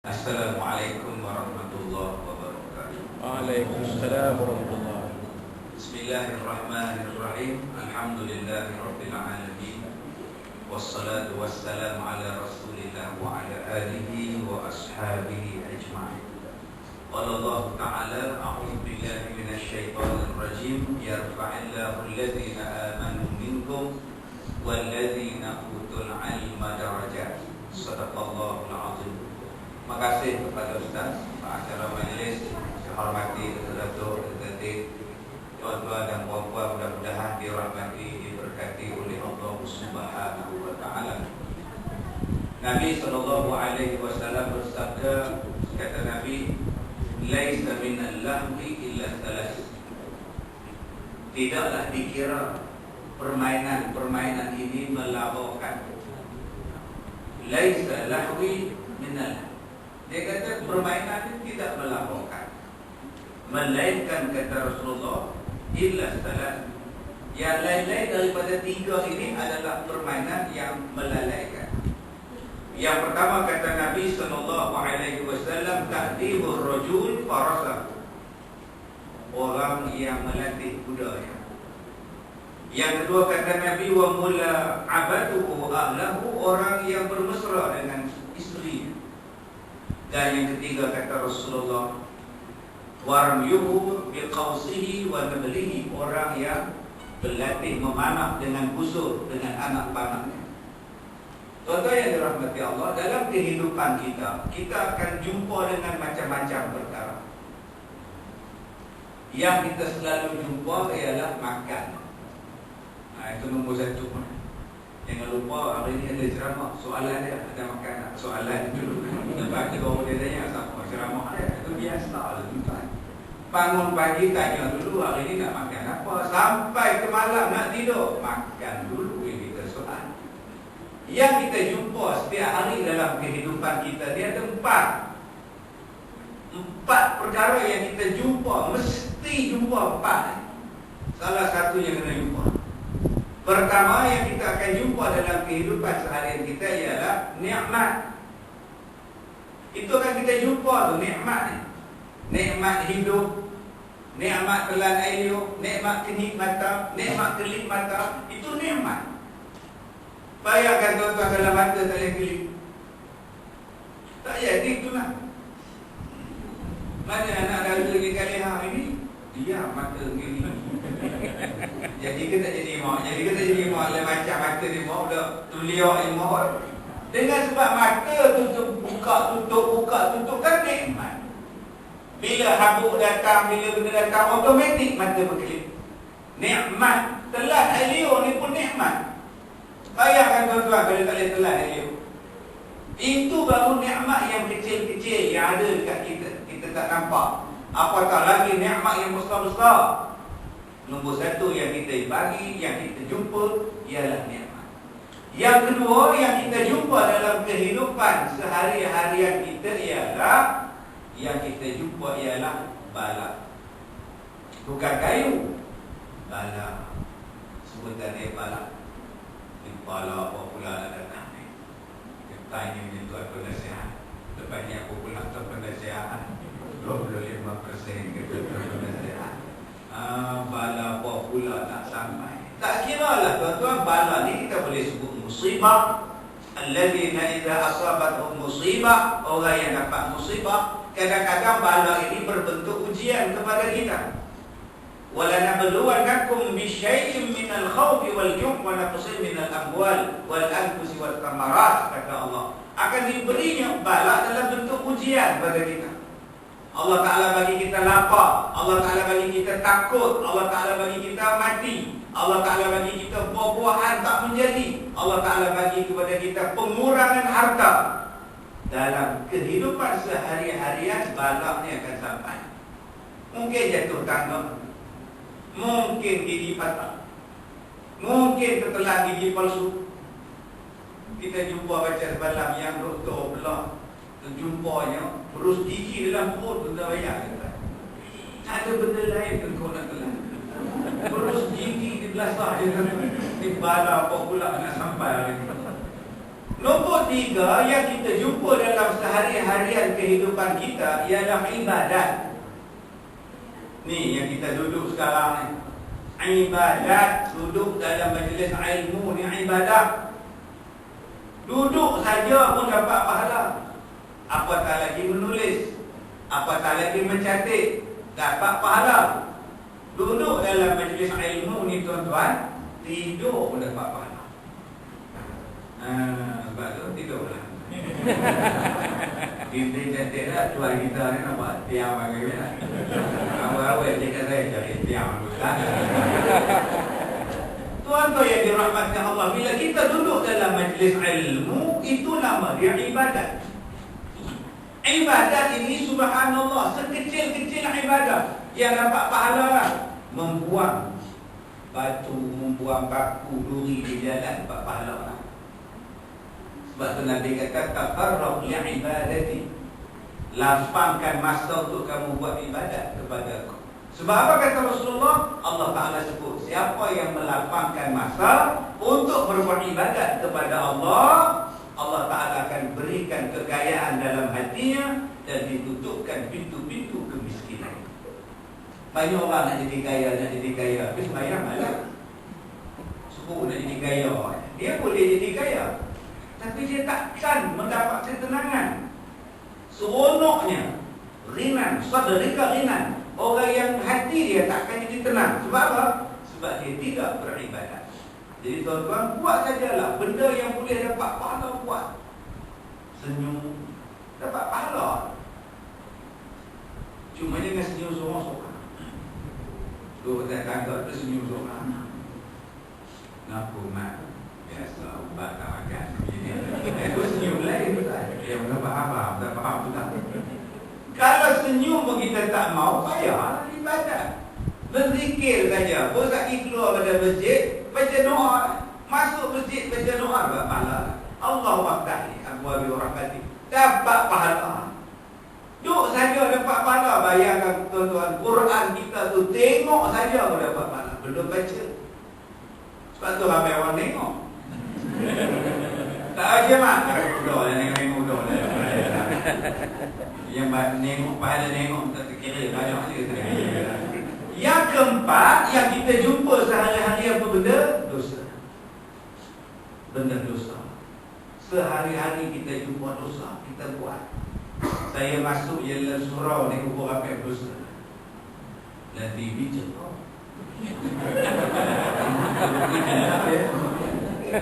Assalamualaikum warahmatullahi wabarakatuh. Waalaikumsalam warahmatullahi. Bismillahirrahmanirrahim. Alhamdulillahirabbil alamin. Wassalatu wassalamu ala Rasulillah wa ala alihi wa ashabihi ajma'in. Qala Allah Ta'ala, a'udzu billahi minasyaitonir rajim. Yarfa'illahu alladhina amanu minkum walladzina utul 'ilma darajat. Shadaqallahul 'azim. Terima kasih kepada Ustaz, Pak Acara Majlis, saya hormati Datuk, Ketua, tuan-tuan dan puan-puan, mudah-mudahan dirahmati, diberkati oleh Allah Subhanahu wa Ta'ala. Nabi sallallahu alaihi wasallam bersabda, kata Nabi, laisa minal lahwi illa thalas. Tidaklah dikira permainan ini melabaukan. Laisa lahwi minal. Dia kata permainan ini tidak melabaukan, melainkan kata Rasulullah illa salat. Yang lain-lain daripada tiga ini adalah permainan yang melalaikan. Yang pertama kata Nabi sallallahu alaihi wasallam, ta'dibur rajul farasa, orang yang melatih kudanya. Yang kedua kata Nabi, wa mula abatuhu ahlahu, orang yang bermesra dengan isteri. Dan yang ketiga kata Rasulullah, warmyuhu biqausihi wa nablihi, orang yang berlatih memanah dengan busur, dengan anak panahnya. Tuan-tuan yang dirahmati Allah, dalam kehidupan kita akan jumpa dengan macam-macam perkara. Yang kita selalu jumpa ialah makan. Itu nombor satu. Jangan lupa hari ini ada ceramah. Soalan dia ada makanan. Soalan dulu. Lepas tu baru dia tanya siapa ceramah dia. Itu biasa lah tuan. Bangun pagi tanya dulu hari ini nak makan apa. Sampai ke malam nak tidur, makan dulu yang kita soal. Yang kita jumpa setiap hari dalam kehidupan kita, dia ada empat perkara yang kita jumpa. Mesti jumpa empat. Salah satu yang kena jumpa. Pertama yang kita akan jumpa dalam kehidupan seharian kita ialah nikmat. Itu akan kita jumpa tu, nikmat. Nikmat hidup, nikmat telan air, nikmat kenikmatan, nikmat kelip mata, itu nikmat. Bayangkan tuan-tuan kalau mata tak boleh kelip, tak jadi itulah. Mana anak dara lagi kali hari ini, dia mata gini. Jadi ke tak jadi mak? Jadi ke tak jadi mak? Macam mata ni mak dah tuliak ni mak. Dengan sebab mata tutup buka tutup kan nikmat. Bila habuk datang, bila benda datang, automatik mata berkelip. Nikmat. Telan air ni pun nikmat. Bayangkan tuan-tuan kalau tak boleh telan air. Itu baru nikmat yang kecil-kecil yang ada dekat kita. Kita tak nampak. Apatah lagi nikmat yang besar-besar. Nombor satu yang kita bagi, yang kita jumpa ialah nikmat. Yang kedua yang kita jumpa dalam kehidupan sehari-harian kita ialah, yang kita jumpa ialah bala. Bukan kayu, bala. Sebutan dia bala. Bala apa pula nak datang ni? Dia tanya ni tuan penasihat. Lepas ni aku pula tuan penasihat 25% kata tuan penasihat. Bala apa pula tak sampai. Tak kira lah tuan-tuan, bala ni kita boleh sebut musibah. Alladzina idza asabatuhum musibah, orang yang dapat musibah. Kadang-kadang bala ini berbentuk ujian kepada kita. Wala nabluwannakum bisyai'in minal khawfi wal ju' wa naqsin minal amwal wal anfusi wat thamarat, kata Allah. Akan diberinya bala dalam bentuk ujian kepada kita. Allah Ta'ala bagi kita lapar, Allah Ta'ala bagi kita takut, Allah Ta'ala bagi kita mati, Allah Ta'ala bagi kita buah-buahan tak menjadi, Allah Ta'ala bagi kepada kita pengurangan harta. Dalam kehidupan sehari-harian balak ni akan sampai. Mungkin jatuh tangga, mungkin gigi patah, mungkin tertelan gigi palsu. Kita jumpa baca semalam yang doktor belah, terjumpanya berus gigi dalam perut, tuan bayang tak? Ada benda lain ke kau nak telan? Berus gigi di belasah je. Di bala apa pula nak sampai hari ni? Nombor 3 yang kita jumpa dalam sehari-harian kehidupan kita ialah ibadat. Ni yang kita duduk sekarang ni, ibadat. Duduk dalam majlis ilmu ni ibadat. Duduk saja pun dapat pahala. Apatah lagi menulis, apatah lagi mencatat, dapat pahala. Duduk dalam majlis ilmu ni tuan-tuan, tidur pun dapat pahala. Sebab tu tidurlah. Kita cantik lah tuan kita ni nampak tiang bagi dia. Awal-awal cakap saya cari tiang dulu. Tuan-tuan yang dirahmati Allah, bila kita duduk dalam majlis ilmu, itu nama dia ibadat. Ibadat ini subhanallah, sekecil-kecil ibadat yang dapat pahala lah. Membuang batu, membuang paku, duri di jalan dapat pahala lah. Sebab tu Nabi kata tafarraq li'ibadati, lapangkan masa untuk kamu buat ibadat kepada aku. Sebab apa kata Rasulullah? Allah Ta'ala sebut, siapa yang melapangkan masa untuk berbuat ibadat kepada Allah, Allah Ta'ala akan berikan kekayaan dalam hatinya dan ditutupkan pintu-pintu kemiskinan. Banyak orang nak jadi kaya, tapi sembahyang malah suruh nak jadi kaya. Dia boleh jadi kaya, tapi dia takkan mendapat ketenangan. Seronoknya rinan, sadrika rinan. Orang yang hati dia takkan jadi tenang. Sebab apa? Sebab dia tidak beribadat. Jadi tuan-tuan, buat sajalah benda yang boleh dapat pahala, buat. Senyum, dapat pahala. Cuma jangan senyum sorang-sorang. Duduk atas tangga tu senyum sorang. Kenapa mak? Biasa ubat tak makan. Itu senyum lain tu tak? Yang tak faham, tak faham tu tak? Kalau senyum pun kita tak mau, payah ibadat. Berzikir saja. Pun sakit keluar pada masjid, baca doa. Masuk masjid, baca doa, dapat pahala. Allahu Akbar, abwabi rahmati, dapat pahala. Duduk saja dapat pahala. Bayangkan tuan-tuan, Quran kita tu tengok saja pun dapat pahala. Belum baca. Sebab tu ramai orang tengok. Tak aja mak. Udah lah, tengok udah lah. Yang nengok, pahala nengok, tak terkira banyak dia. Yang keempat, yang kita jumpa sehari-hari apa benda? Dosa. Benda dosa. Sehari-hari kita jumpa dosa, kita buat. Saya masuk dalam surau ni, kubur apa dosa. Dan TV cakap.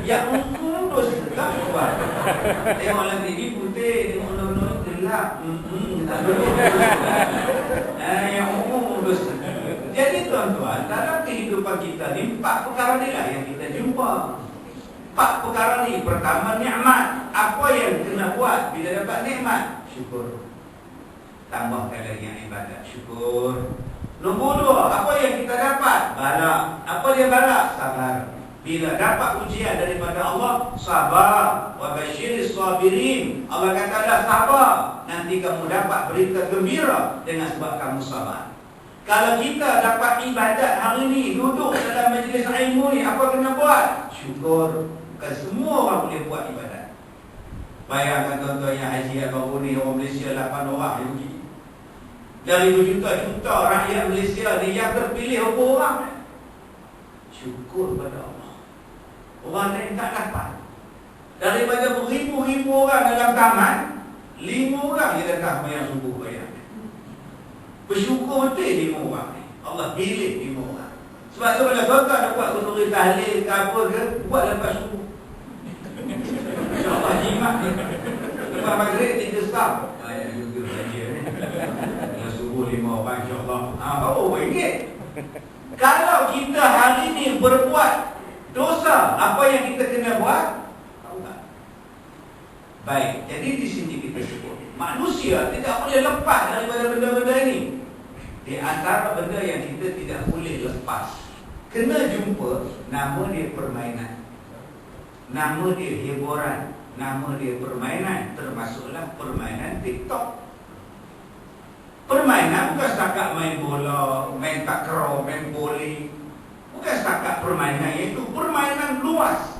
Yang dosa tak buat. Tengok dalam TV putih, tengok nonton gelap. Yang umum dosa. Jadi tuan-tuan, dalam kehidupan kita ni 4 perkara ni lah yang kita jumpa. 4 perkara ni. Pertama, nikmat. Apa yang kena buat bila dapat nikmat? Syukur. Tambahkan lagi yang ibadat, syukur. Nombor 2, apa yang kita dapat? Bala. Apa dia bala? Sabar. Bila dapat ujian daripada Allah, sabar. Wa basyiris sabirin. Allah kata dah sabar, nanti kamu dapat berita gembira dengan sebab kamu sabar. Kalau kita dapat ibadat hari ni, duduk dalam majlis ilmu ni, apa kena buat? Syukur. Bukan semua orang boleh buat ibadat. Bayangkan tuan-tuan yang haji baru ni, orang Malaysia 8 orang yang pergi. Dari berjuta-juta rakyat Malaysia ni, yang terpilih berapa orang? Syukur pada Allah. Orang lain tak dapat. Daripada beribu-ribu orang dalam taman, 5 orang yang datang bayang subuh bayang. Bersyukur betul 5 orang ni. Allah pilih 5 orang. Sebab tu kalau tuan-tuan nak buat kenduri tahlil ke apa ke, buat lepas subuh. InsyaAllah jimat ni. Lepas maghrib 3 stam. Ayat juga saja ni. Kalau subuh 5 orang insyaAllah, baru RM1. Kalau kita hari ni berbuat dosa, apa yang kita kena buat? Taubat. Baik, jadi di sini kita sebut manusia tidak boleh lepas daripada benda-benda ini. Di antara benda yang kita tidak boleh lepas, kena jumpa, nama dia permainan, nama dia hiburan, nama dia permainan, termasuklah permainan TikTok. Permainan bukan setakat main bola, main takraw, main bowling. Bukan setakat permainan itu, permainan luas.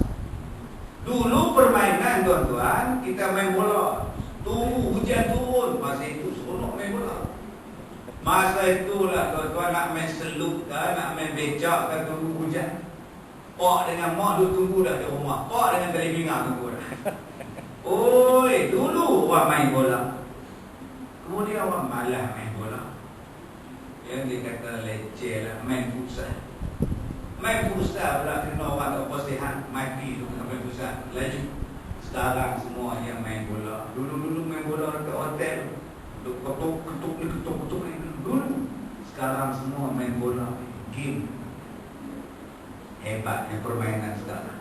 Dulu permainan tuan-tuan, kita main bola. Tunggu hujan turun, masa itu seronok main bola. Masa itulah tuan-tuan nak main selup kan, nak main becak kan, tunggu hujan. Pak dengan mak dulu tunggu dah di rumah. Pak dengan telebingan tunggu dah. Oi, dulu orang main bola. Kemudian orang malas main bola. Yang dia kata leceh lah, main futsal. Main futsal pula kena orang tak posihan, mati tu kena main futsal. Laju. Sekarang semua yang main bola. Dulu-dulu main bola dekat hotel. Duk ketuk ni. Dulu. Sekarang semua main bola. Game. Hebatnya permainan sekarang.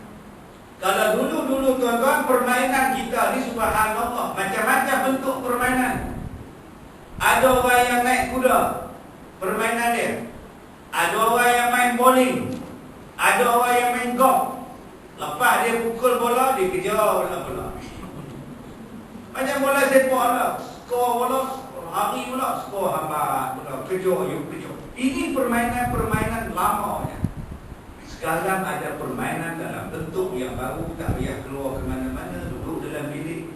Kalau dulu tuan-tuan, permainan kita ni subhanallah, macam-macam bentuk permainan. Ada orang yang naik kuda, permainan dia. Ada orang yang main bowling. Ada orang yang main golf. Lepas dia pukul bola, dia kejar bola. Macam bola sepak lah. Skor bola, hari bola, skor hambat bola, kejar. Ini permainan lamanya. Sekarang ada permainan dalam bentuk yang baru, tak payah keluar ke mana-mana, duduk dalam bilik,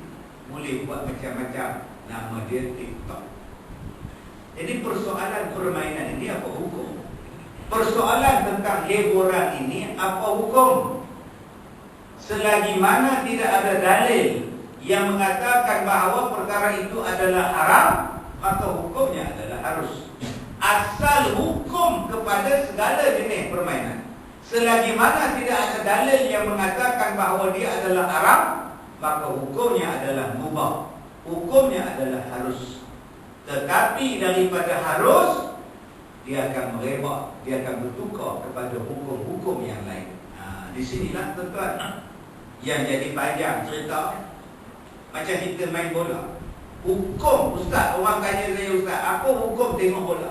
boleh buat macam-macam. Nama dia TikTok. Jadi persoalan permainan ini apa hukum? Persoalan tentang hiburan ini apa hukum? Selagi mana tidak ada dalil yang mengatakan bahawa perkara itu adalah haram, maka hukumnya adalah harus. Asal hukum kepada segala jenis permainan, selagi mana tidak ada dalil yang mengatakan bahawa dia adalah haram, maka hukumnya adalah mubah. Hukumnya adalah harus. Tetapi daripada harus, dia akan merebak, dia akan bertukar kepada hukum-hukum yang lain. Di sinilah tuan-tuan yang jadi panjang cerita. Macam kita main bola. Hukum, ustaz, orang tanya saya, ustaz, apa hukum tengok bola?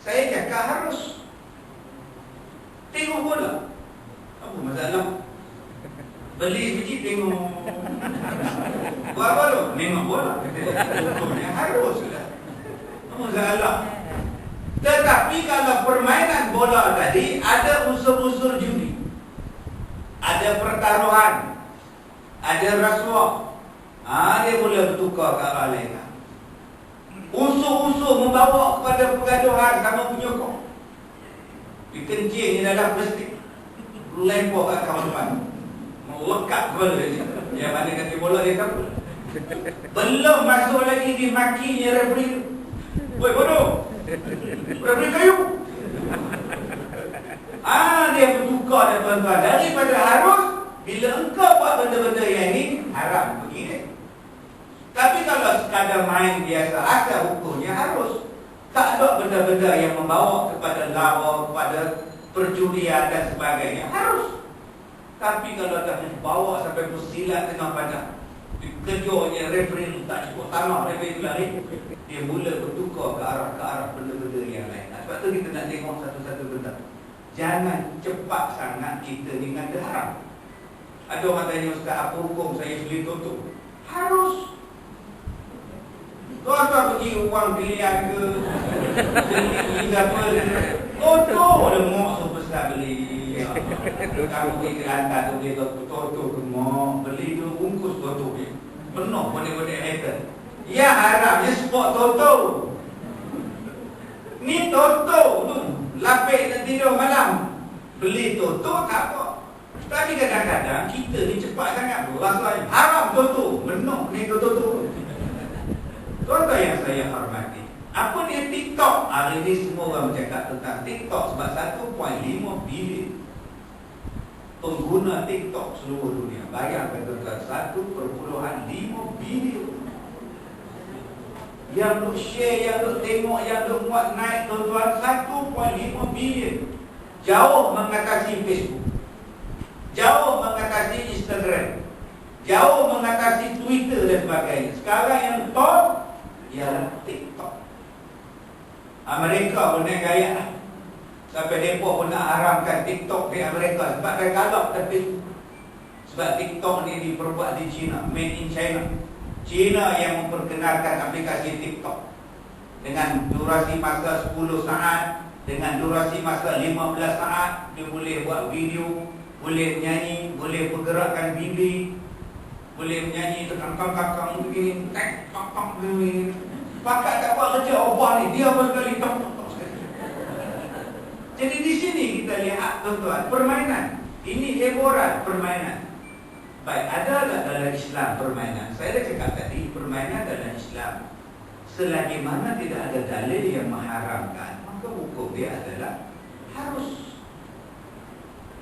Saya cakap harus. Tengok bola. Apa masalah? Beli biji tengok. Buat apa tu? Tengok bola. Hukumnya harus lah. Apa masalah? Tetapi kalau permainan bola tadi ada unsur-unsur judi, ada pertaruhan, ada rasuah, dia boleh bertukar ke arah lain. Unsur-unsur membawa kepada pergaduhan sama penyokong. Dikencing di dalam plastik, lempar kat kawan depan, melekat kepala dia. Yang mana kaki bola dia kabur. Belum masuk lagi dimakinya referee. Woi bodoh, referee kayu. Dia bertukar dan tuan-tuan. Daripada harus, bila engkau buat benda-benda yang ini, haram begini. Tapi kalau sekadar main biasa, asal hukumnya harus. Tak ada benda-benda yang membawa kepada lawa, kepada perjudian dan sebagainya. Harus. Tapi kalau dah membawa sampai bersilat tengah padang, dikejarnya referee tak cukup tanah, referee lari, dia mula bertukar ke arah benda-benda yang lain. Sebab tu kita nak tengok satu-satu benda. Jangan cepat sangat kita dengan haram. Ada orang tanya, ustaz, apa hukum saya beli toto? Harus. Tuan-tuan pergi uang pilihan ke, beli apa, toto lemok sebesar beli. Kamu pergi ke lantai tu beli toto ke lemok, beli tu bungkus toto ni. Penuh benda-benda hater. Ya haramnya sport toto. Ni toto tu, lapik dan tidur malam. Beli toto tak apa. Tapi kadang-kadang kita ni cepat sangat rasanya haram toto, menuk ni toto. Tuan-tuan yang saya hormati, apa dia TikTok? Hari ini semua orang bercakap tentang TikTok sebab 1.5 bilion pengguna TikTok seluruh dunia. Bayangkan tuan-tuan, 1.5 bilion. Yang duk share, yang duk tengok, yang duk buat naik tuan-tuan, 1.5 bilion. Jauh mengatasi Facebook, jauh mengatasi Instagram, jauh mengatasi Twitter dan sebagainya. Sekarang yang top ialah TikTok. Amerika pun naik gaya lah. Sampai mereka pun nak haramkan TikTok di Amerika. Sebab dah galak tapi sebab TikTok ni diperbuat di China, made in China. China yang memperkenalkan aplikasi TikTok dengan durasi masa 10 saat, dengan durasi masa 15 saat. Dia boleh buat video boleh menyanyi, boleh pergerakan bibir, boleh menyanyi tekan kakak begini, tak begini. Pakat tak buat kerja Allah ni, dia apa sekali tak. Jadi di sini kita lihat tuan-tuan, permainan. Ini hiburan, permainan. Baik, ada tak dalam Islam permainan? Saya dah cakap tadi, permainan dalam Islam, selagi mana tidak ada dalil yang mengharamkan, maka hukum dia adalah harus.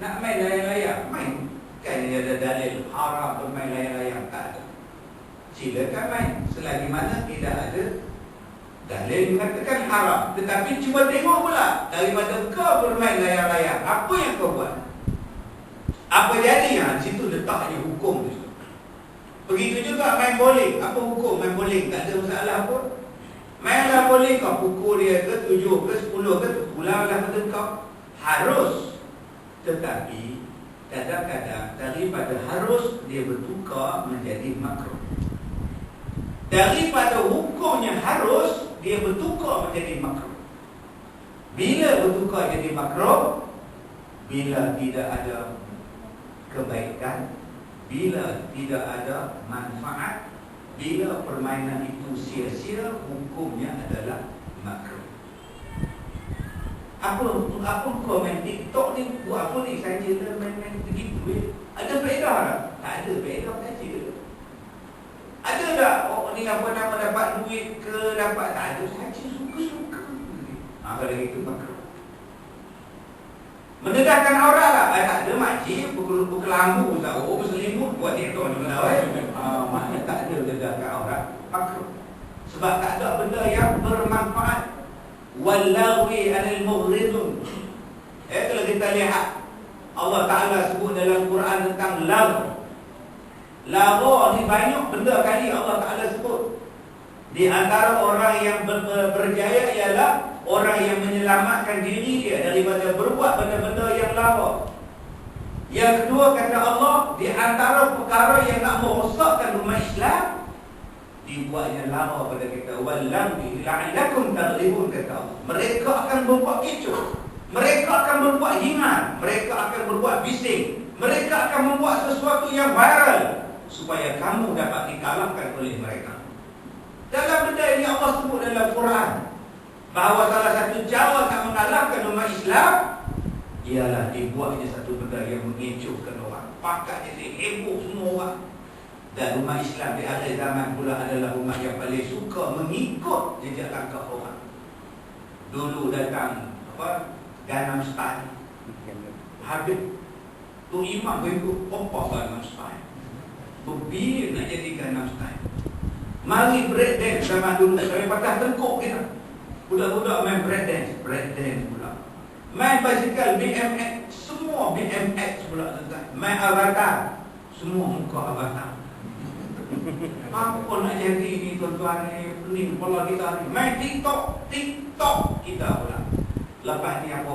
Nak main layang-layang, main. Kan dia ada dalil haram bermain layang-layang, tak ada. Silakan main, selagi mana tidak ada dalil mengatakan haram. Tetapi cuba tengok pula, daripada kau bermain layang-layang, apa yang kau buat? Apa jadi? Situ letaknya hukum tu. Begitu juga main bowling. Apa hukum main bowling? Tak ada masalah pun. Mainlah bowling, kau pukul dia ke 7 ke 10 ke, pulanglah pada kau. Harus. Tetapi kadang-kadang daripada harus, dia bertukar menjadi makruh. Daripada hukumnya harus, dia bertukar menjadi makruh. Bila bertukar jadi makruh? Bila tidak ada kebaikan, bila tidak ada manfaat, bila permainan itu sia-sia, hukumnya adalah makruh. Apa kau main TikTok ni, buat apa ni, saja dah main-main begitu. Ada faedah tak? Tak ada faedah saja. Ada tak ni apa nama dapat duit ke, dapat, tak ada, saja suka-suka. Kalau itu makruh. Mendedahkan aurat tak? Tak ada, makcik pukul lampu tak, berselimut buat TikTok juga lah. Maknanya tak ada mendedahkan aurat, makruh. Sebab tak ada benda yang bermanfaat. Wallahi anil mughridun. Kalau kita lihat, Allah Ta'ala sebut dalam Quran tentang lagh. Lagh ni banyak benda kali Allah Ta'ala sebut. Di antara orang yang berjaya ialah orang yang menyelamatkan diri dia daripada berbuat benda-benda yang lagh. Yang kedua, kata Allah, di antara perkara yang nak merosakkan umat Islam, dibuatnya lagh pada kita. Wallahi la'allakum taghlibun, kata Allah. Mereka akan berbuat kecoh, mereka akan berbuat hingan, mereka akan berbuat bising, mereka akan membuat sesuatu yang viral supaya kamu dapat dikalahkan oleh mereka. Dalam benda ini Allah sebut dalam Quran bahawa salah satu cara nak mengalahkan umat Islam ialah dibuatnya satu benda yang mengecohkan orang, pakat jadi heboh semua orang. Dan umat Islam di akhir zaman pula adalah umat yang paling suka mengikut jejak langkah orang. Dulu datang Gangnam Style, habis tu imam berikut Gangnam Style, berpilih nak jadi Gangnam Style. Mari breakdance zaman dulu, sampai patah tengkuk kita. Budak-budak main breakdance pula. Main basikal BMX, semua BMX pula tuan. Main avatar, semua muka avatar. Apa nak jadi ni tuan-tuan ni, kepala kita ni. Main TikTok kita pula. Lepas ni apa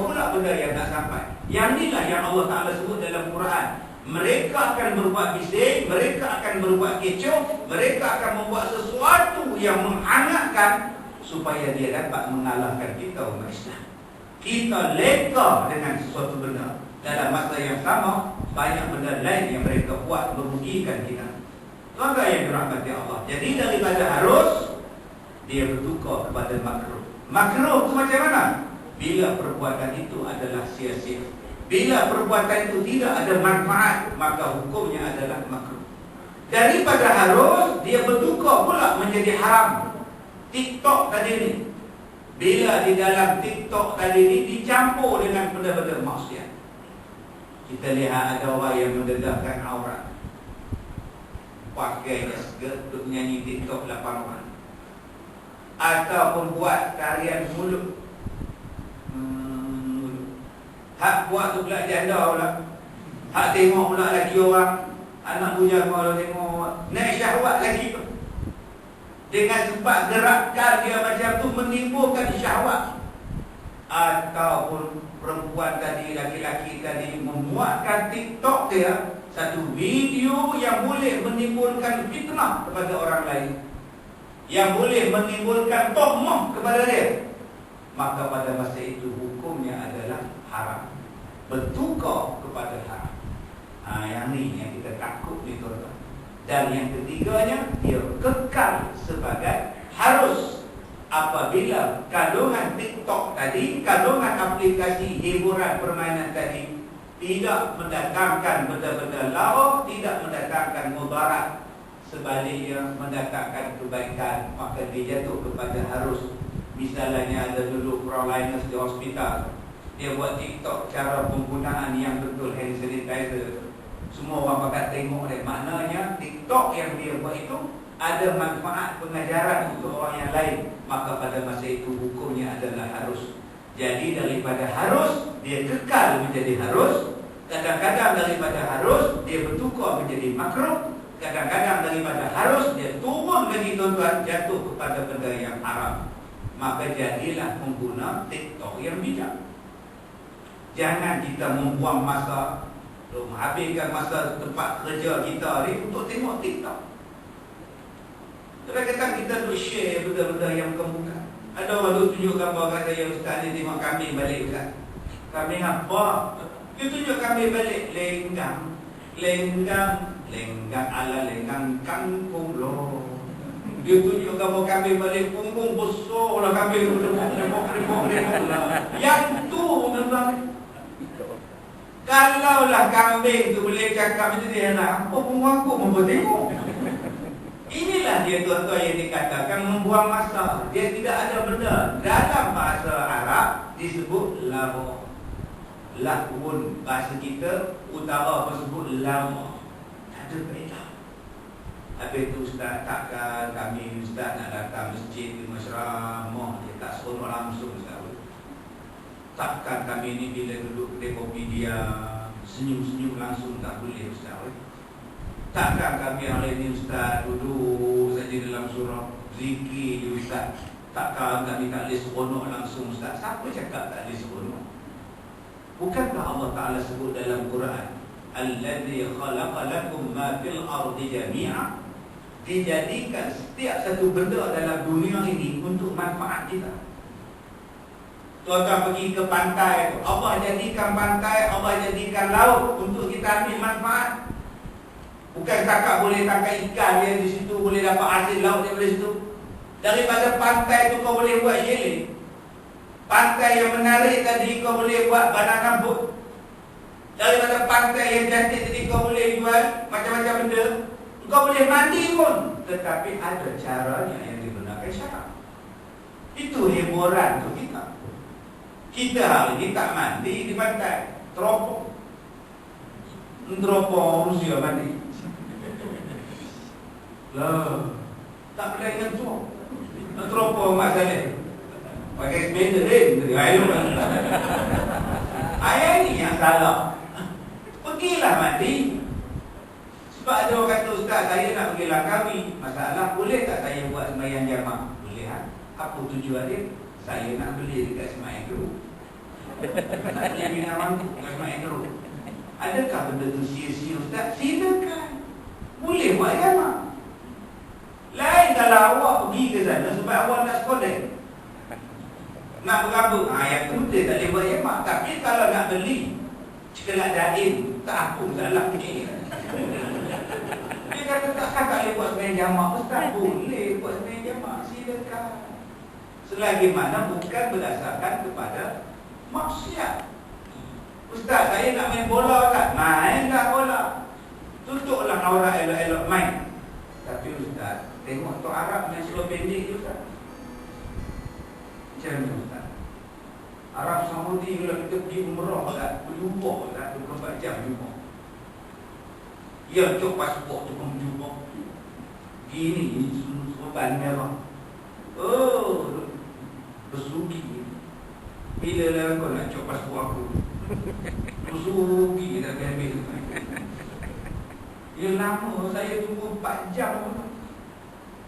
pula? Benda yang tak sampai. Yang inilah yang Allah Ta'ala sebut dalam Quran. Mereka akan berbuat bising, mereka akan berbuat kecoh, mereka akan membuat sesuatu yang menghangatkan supaya dia dapat mengalahkan kita umat Islam. Kita leka dengan sesuatu benda. Dalam masa yang sama, banyak benda lain yang mereka buat merugikan kita. Tuan-tuan yang dirahmati Allah. Jadi daripada harus, dia bertukar kepada makruh. Makruh itu macam mana? Bila perbuatan itu adalah sia-sia, bila perbuatan itu tidak ada manfaat, maka hukumnya adalah makruh. Daripada harus, dia bertukar pula menjadi haram. TikTok tadi ni, bila di dalam TikTok tadi ni dicampur dengan benda-benda maksiat. Kita lihat ada orang yang mendedahkan aurat, pakai skirt untuk menyanyi TikTok 8 orang, ataupun buat tarian mulut. Hak buat tu pula janda pula. Hak tengok pula lagi orang, anak bujang kalau tengok, naik syahwat lagi tu. Dengan sebab gerakan dia macam tu menimbulkan syahwat. Ataupun perempuan tadi, laki-laki tadi membuatkan TikTok dia satu video yang boleh menimbulkan fitnah kepada orang lain, yang boleh menimbulkan tuhmah kepada dia, maka pada masa itu hukumnya adalah haram. bertukar kepada haram. Yang ni yang kita takut ni tuan-tuan. Dan yang ketiganya, dia kekal sebagai harus. Apabila kandungan TikTok tadi, kandungan aplikasi hiburan permainan tadi tidak mendatangkan benda-benda lara, tidak mendatangkan mudarat, sebaliknya mendatangkan kebaikan, maka dia jatuh kepada harus. Misalnya ada dulu proliners di hospital, dia buat TikTok cara penggunaan yang betul hand sanitizer. Semua orang bakal tengok dia. Maknanya TikTok yang dia buat itu ada manfaat pengajaran untuk orang yang lain. Maka pada masa itu hukumnya adalah harus. Jadi daripada harus, dia kekal menjadi harus. Kadang-kadang daripada harus, dia bertukar menjadi makruh. Kadang-kadang daripada harus, dia turun lagi tuan-tuan, jatuh kepada benda yang haram. Maka jadilah pengguna TikTok yang bijak. Jangan kita membuang masa, menghabiskan masa tempat kerja kita ni untuk tengok TikTok. Kadang-kadang kita duk share benda-benda yang bukan. Ada orang tu tunjuk gambar kat saya, ustaz ni tengok kambing balik ustaz. Kambing apa? Dia tunjuk kambing balik, lenggang. Lenggang ala lenggang kangkung loh. Dia tunjuk gambar kambing balik, punggung besar lah kambing tu, remok lah. Yang tu tuan-tuan. Kalaulah kambing tu boleh cakap macam dia nak, apa punggung aku mau tengok. Inilah dia tuan-tuan yang dikatakan membuang masa. Dia tidak ada benda. Dalam bahasa Arab disebut lahu. Lahun, bahasa kita utara disebut lama. Tak ada faedah. Habis tu ustaz, takkan kami ustaz nak datang masjid di Masyramah, dia tak seronok langsung ustaz. Takkan kami ni bila duduk kedai kopi dia senyum-senyum langsung, tak boleh ustaz. Takkan kami hari ini ustaz duduk saja dalam surah zikir je ustaz. Takkan kami tak boleh seronok langsung ustaz. Siapa cakap tak boleh seronok? Bukankah Allah Ta'ala sebut dalam Quran, Alladhi khalaqa lakum ma fil ardi jami'a, dijadikan setiap satu benda dalam dunia ini untuk manfaat kita. Tuan-tuan pergi ke pantai, Allah jadikan pantai, Allah jadikan laut untuk kita ambil manfaat. Bukan kakak boleh tangkap ikan dia di situ, boleh dapat hasil laut dia dari situ. Daripada pantai tu kau boleh buat yeling. Pantai yang menarik tadi kau boleh buat banana boat. Daripada pantai yang cantik tadi kau boleh jual macam-macam benda. Kau boleh mandi pun. Tetapi ada caranya yang digunakan syarak. Itu hiburan untuk kita. Kita hari ini tak mandi di pantai, teropong. Teropong Rusia mandi. Lah, tak pernah ingat tu. Teropong Mak Saleh pakai sepeda dari air. Ayah ni yang salah. Pergilah mandi. Sebab ada orang kata, ustaz saya nak pergi Langkawi. Masalah, boleh tak saya buat sembahyang jamak? Boleh kan? Apa tujuan dia? Saya nak beli dekat sembahyang Geruk. Nak beli minat mampu dekat sembahyang Geruk. Adakah benda tu sia-sia ustaz? Silakan. Boleh buat jamak. Lain kalau awak pergi ke sana sebab awak nak sekolah, nak berapa? Yang tu dia tak boleh buat jamak. Tapi kalau nak beli cekelat daim, tak apa salah. Dia kata takkan tak boleh buat sembahyang jamak. Ustaz boleh buat sembahyang jamak. Silakan. Selagi mana bukan berdasarkan kepada maksiat. Ustaz saya nak main bola tak? Mainlah bola. Tutuplah aurat elok-elok main. Tapi ustaz, tengok tok Arab yang seluar pendek je ustaz. Macam mana ustaz? Arab Saudi kalau kita pergi umrah ustaz, berjumpa ustaz, 24 jam jumpa. Ya, cok pasport tu pun jumpa. Gini, serban merah. Oh, bersugi. Bila lah kau nak cok pasport aku? Bersugi tak habis. Ya lama, saya tunggu 4 jam.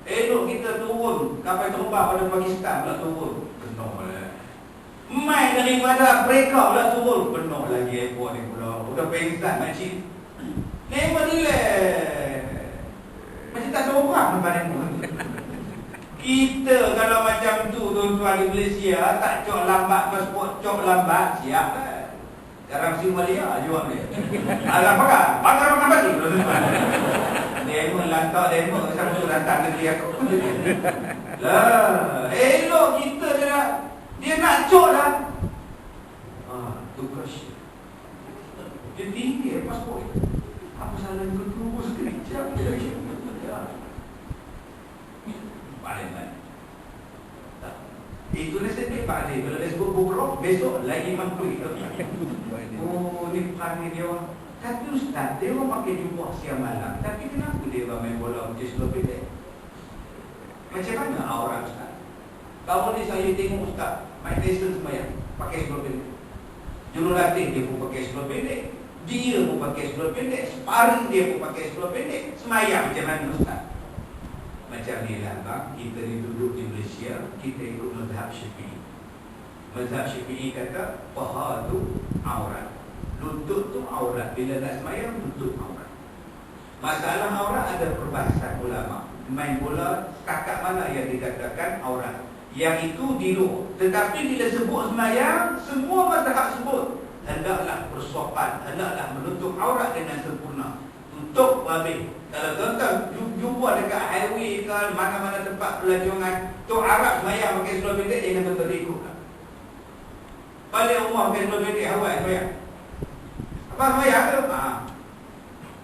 Elok kita turun kapal terbang pada Pakistan pula turun. Penuh lah. Mai daripada Afrika pula turun. Penuh lagi airport ni pula. Udah pengsan makcik. Memang relax. Macam tak ada orang depan ni. Kita kalau macam tu tuan-tuan di Malaysia, tak cok lambat pasport, cok lambat siap kan. Garam si Malia jual dia. Alam bakar makan baju. Demo lantak demo sama datang negeri aku. Lah, elok kita dia nak cok dah. Tu crush. Dia tinggi pasport. Apa salah dengan terus sekejap dia. Paling. Itu nasib Pak Ali. Kalau dia sebut bukrok, besok lagi mampu itu. Oh, ni perangai dia orang. Tapi Ustaz, dia orang pakai jubah siang malam. Tapi kenapa dia main bola macam seluar pendek? Macam mana orang Ustaz? Kalau ni saya tengok Ustaz, Mike Tyson semayang, pakai seluar pendek. Jurulatih dia pun pakai seluar pendek. Dia pun pakai seluar pendek. Sparring dia pun pakai seluar pendek. Semayang macam mana Ustaz? Macam ni lah bang, kita ni duduk di Malaysia, kita ikut mazhab Syafi'i. Mazhab Syafi'i kata paha tu aurat, lutut tu aurat. Bila nak semayang, lutut aurat. Masalah aurat ada perbahasan ulama. Main bola, setakat mana yang dikatakan aurat, yang itu di luar. Tetapi bila sebut semayang, semua mazhab sebut hendaklah bersopan, hendaklah menutup aurat dengan sempurna. Tutup habis. Kalau tuan-tuan jumpa dekat highway ke mana-mana tempat pelajuan, tu Arab semayang pakai seluar pendek, jangan tuan-tuan ikutlah. Balik rumah pakai seluar pendek, awak semayang. Apa semayang tu?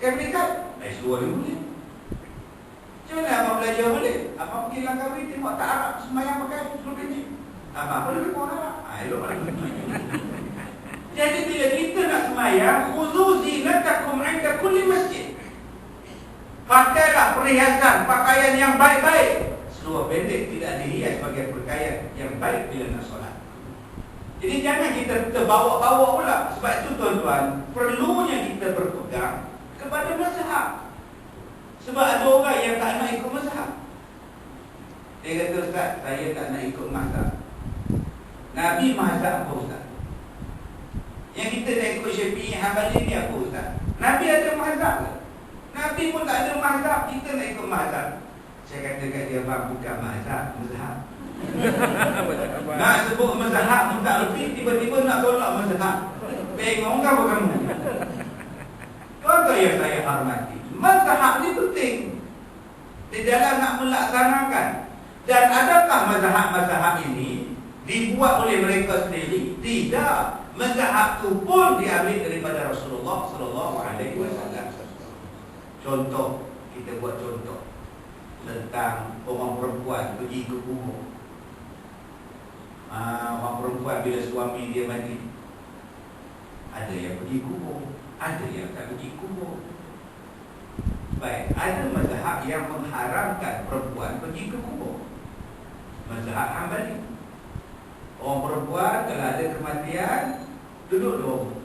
Kan dekat, naik seluar dia boleh. Macam mana abang belajar boleh? Abang pergi Langkawi tengok tak Arab semayang pakai seluar pendek. Abang boleh pergi orang Arab. Elok lah. Jadi bila kita nak semayang, khuzu zinatakum 'inda kulli masjid. Pakailah perhiasan, pakaian yang baik-baik. Seluar pendek tidak dihias sebagai pakaian yang baik bila nak solat. Jadi jangan kita terbawa-bawa pula. Sebab itu tuan-tuan, perlunya kita berpegang kepada mazhab. Sebab ada orang yang tak nak ikut mazhab. Dia kata, Ustaz, saya tak nak ikut mazhab. Nabi mazhab apa Ustaz? Yang kita nak ikut Syafi'i, Hanbali ni apa Ustaz? Nabi ada mazhab ke? Nabi pun tak ada mazhab, kita nak ikut mazhab. Saya kata kat dia, bang, bukan mazhab. Nak sebut mazhab pun tak lebih, tiba-tiba nak tolak mazhab. Bengong kan kamu? Tuan-tuan yang saya hormati, mazhab ni penting di dalam nak melaksanakan. Dan adakah mazhab-mazhab ini dibuat oleh mereka sendiri? Tidak. Mazhab itu pun diambil daripada Rasulullah SAW. Contoh, kita buat contoh tentang orang perempuan pergi ke kubur. Orang perempuan bila suami dia mati, ada yang pergi kubur, ada yang tak pergi kubur. Baik, ada mazhab yang mengharamkan perempuan pergi ke kubur. Mazhab Hanbali. Orang perempuan kalau ada kematian, duduk di rumah,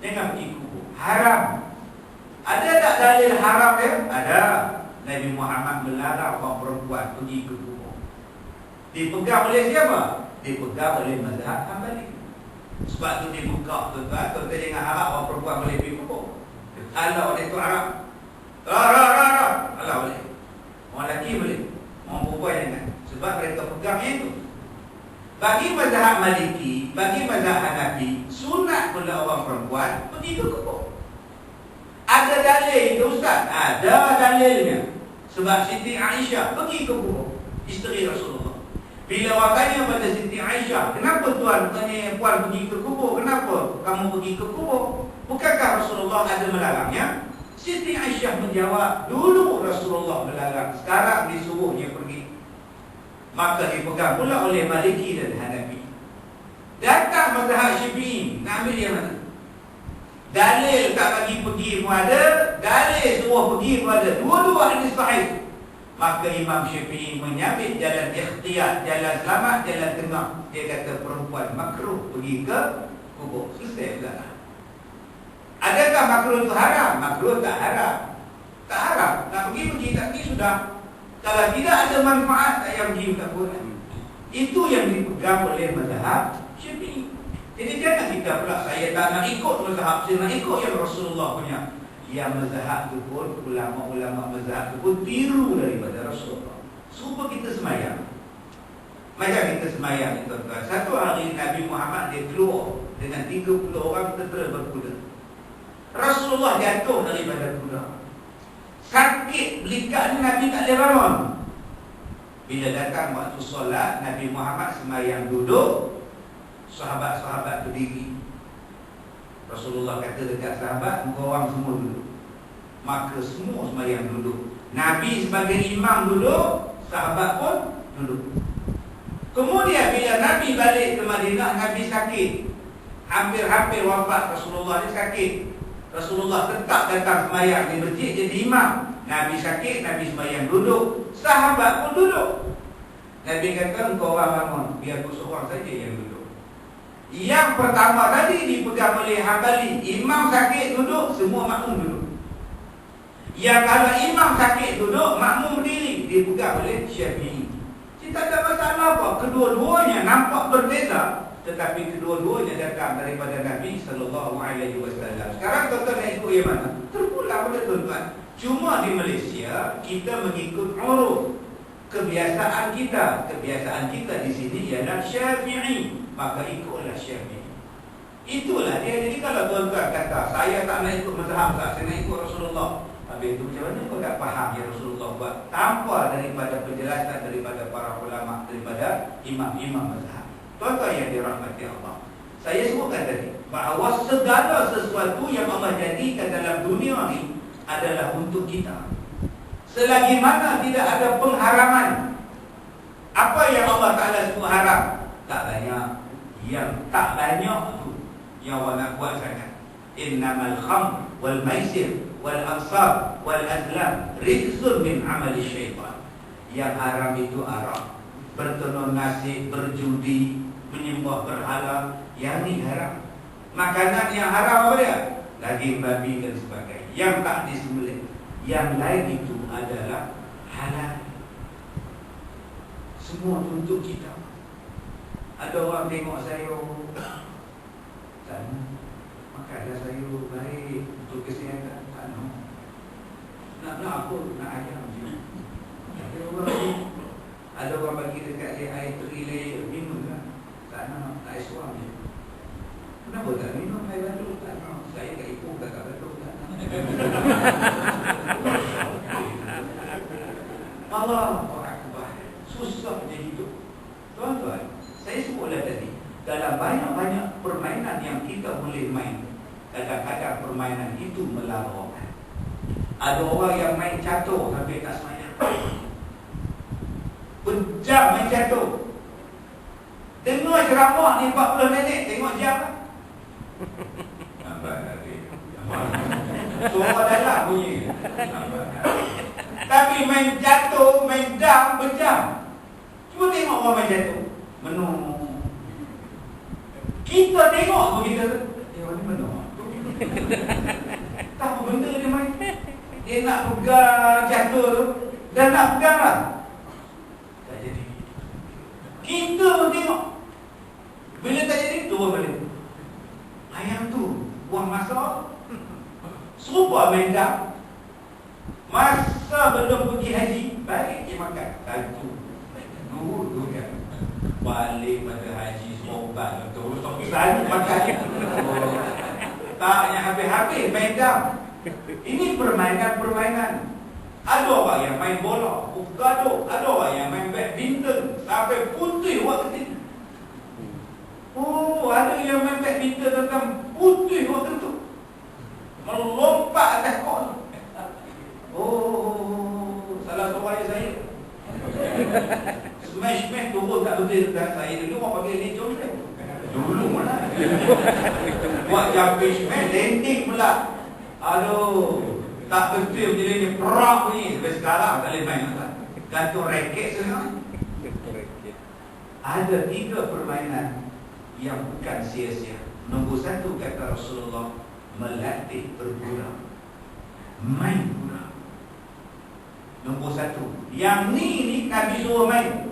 jangan pergi kubur. Haram. Ada tak dalil haram dia? Ada. Nabi Muhammad melarang orang perempuan pergi ke kubur. Dipegang oleh siapa? Dipegang oleh mazhab Hanbali. Sebab tu dibuka tuan-tuan. Tuan-tuan jangan harap orang perempuan boleh pergi kubur. Kalau oleh tu Arab, Allah boleh. Orang lelaki boleh, orang perempuan jangan. Sebab mereka pegang itu. Bagi mazhab Maliki, bagi mazhab Hanafi, sunat pula orang perempuan pergi ke kubur. Ada dalil itu Ustaz? Ada dalilnya. Sebab Siti Aisyah pergi ke kubur, isteri Rasulullah. Bila wakanya pada Siti Aisyah, kenapa tuan tanya puan pergi ke kubur? Kenapa kamu pergi ke kubur? Bukankah Rasulullah ada melarangnya? Siti Aisyah menjawab, dulu Rasulullah melarang, sekarang disuruhnya pergi. Maka dipegang pula oleh Maliki dan Hanafi. Datang mazhab Syafi'i, nak ambil yang mana? Dalil tak bagi pergi pun ada, dalil suruh pergi pun ada. Dua-dua hadis sahih. Maka Imam Syafi'i menyambil jalan ikhtiar, jalan selamat, jalan tengah. Dia kata perempuan makruh pergi ke kubur. Selesai pula. Adakah makruh itu haram? Makruh tak haram. Tak haram. Nak pergi, tak pergi sudah. Kalau tidak ada manfaat, tak payah pergi tak boleh. Itu yang dipegang oleh mazhab Syafi'i. Jadi jangan kita pula, saya tak nak ikut mazhab, saya nak ikut yang Rasulullah punya. Yang mazhab itu pun, ulama-ulama mazhab itu pun tiru daripada Rasulullah. Supaya kita semayang. Macam kita semayang, tuan-tuan. Satu hari Nabi Muhammad dia keluar dengan 30 orang tentera berkuda. Rasulullah jatuh daripada kuda. Sakit belikat Nabi tak boleh bangun. Bila datang waktu solat, Nabi Muhammad sembahyang duduk, sahabat-sahabat berdiri. Rasulullah kata dekat sahabat, "Engkau orang semua duduk." Maka semua sembahyang duduk. Nabi sebagai imam duduk, sahabat pun duduk. Kemudian bila Nabi balik ke Madinah, Nabi sakit. Hampir-hampir wafat. Rasulullah ni sakit. Rasulullah tetap datang sembahyang di masjid jadi imam. Nabi sakit, Nabi sembahyang duduk, sahabat pun duduk. Nabi kata, "Engkau orang bangun, biar aku seorang saja yang duduk." Yang pertama tadi dipegang oleh Hambali. Imam sakit duduk, semua makmum duduk. Yang kalau imam sakit duduk, makmum berdiri, dipegang oleh Syafi'i. Kita tak masalah apa, kedua-duanya nampak berbeza, tetapi kedua-duanya datang daripada Nabi SAW. Sekarang tuan-tuan nak ikut yang mana? Terpulang pada tuan-tuan. Cuma di Malaysia kita mengikut uruf kebiasaan kita. Kebiasaan kita di sini ialah Syafi'i, maka ikutlah Syafi'i. Itulah dia. Jadi kalau tuan-tuan kata saya tak nak ikut mazhab, saya nak ikut Rasulullah, habis itu macam mana kau tak faham yang Rasulullah buat tanpa daripada penjelasan daripada para ulama, daripada imam-imam mazhab. Tuan-tuan yang dirahmati Allah, saya sebutkan tadi bahawa segala sesuatu yang Allah jadikan dalam dunia ni adalah untuk kita. Selagi mana tidak ada pengharaman, apa yang Allah Ta'ala sebut haram, tak banyak. Yang tak banyak tu yang Allah nak buat sangat. Innamal khamr wal maisir wal ansab wal azlam rizqun min amali syaitan. Yang haram itu arak, bertenun nasib, berjudi, menyembah berhala. Yang ni haram. Makanan yang haram apa dia? Daging babi dan sebagainya, yang tak disembelih. Yang lain itu adalah halal. Semua untuk kita. Ada orang tengok sayur, tak nak. Makanlah sayur baik untuk kesihatan, tak nak. Nak apa? Nak ayam je. Ada orang bagi dekat dia air teri, minum lah. Tak nak, air suam je. Kenapa tak minum air batu? Tak nak. Saya kat Ipoh kat batu, tak nak. Allah Akbar. Susah je hidup. Tuan-tuan, saya sebutlah tadi, dalam banyak-banyak permainan yang kita boleh main, kadang-kadang permainan itu melalukan. Ada orang yang main catur sampai tak semayang, berjam main catur. Dengar ceramah ni 40 minit, tengok jam lah. Suara dalam bunyi. Tapi main jatuh, main dam berjam. Cuba tengok orang main jatuh, menung. Kita tengok pun kita, dia ni menung. Tak apa benda dia main. Dia nak pegang jatuh tu, dan nak pegang lah, tak jadi. Kita pun tengok. Bila tak jadi, turun balik. Ayam tu buang masa, serupa main dam. Masa belum pergi haji, balik dia makan satu dulu kan. Balik pada haji sobat terus selalu makan. Tak yang habis-habis main dam. Ini permainan-permainan. Ada orang yang main bola, gaduh. Ada orang yang main badminton sampai putih waktu itu. Oh, ada yang main badminton tentang putih waktu itu, melompat atas kok. Oh, salah seorang saya. Smash turun tak betul dekat saya. Dulu orang panggil ni jom. Dulu mana? Buat jumping smash, landing pula. Aduh, tak betul jadi ni perak ni. Sampai sekarang tak boleh main tak. Gantung raket sekarang. Ada 3 permainan yang bukan sia-sia. Nombor 1 kata Rasulullah, melatih bergurau, main gurau. Nombor 1. Yang ni Nabi suruh main.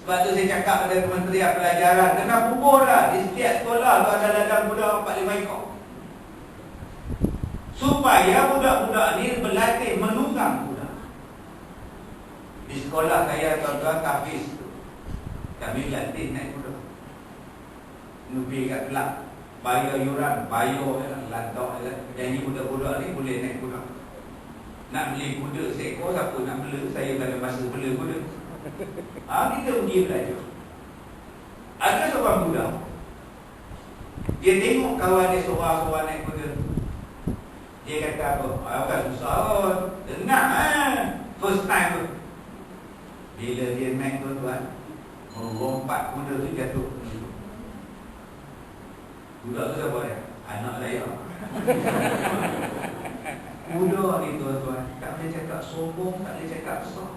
Sebab tu saya cakap pada Kementerian Pelajaran, kena kubur lah. Di setiap sekolah tu ada ladang budak 4-5 ekor, supaya budak-budak ni berlatih menunggang kuda. Di sekolah saya tuan-tuan Hafiz tu, kami latih naik kuda. Nubi kat kelab. bayar yuran, bayar lantak. Jadi budak-budak ni boleh naik kuda. Nak beli kuda seekor, siapa nak bela? Saya tak ada masa bela kuda. Kita pergi belajar. Ada seorang budak, dia tengok kawan dia seorang-seorang naik kuda. Dia kata apa? Bukan susah, tenang first time tu. Bila dia naik tuan-tuan, melompat kuda tu jatuh. Budak tu siapa dia? Anak saya. Budak ni tuan-tuan, tak boleh cakap sombong, tak boleh cakap besar.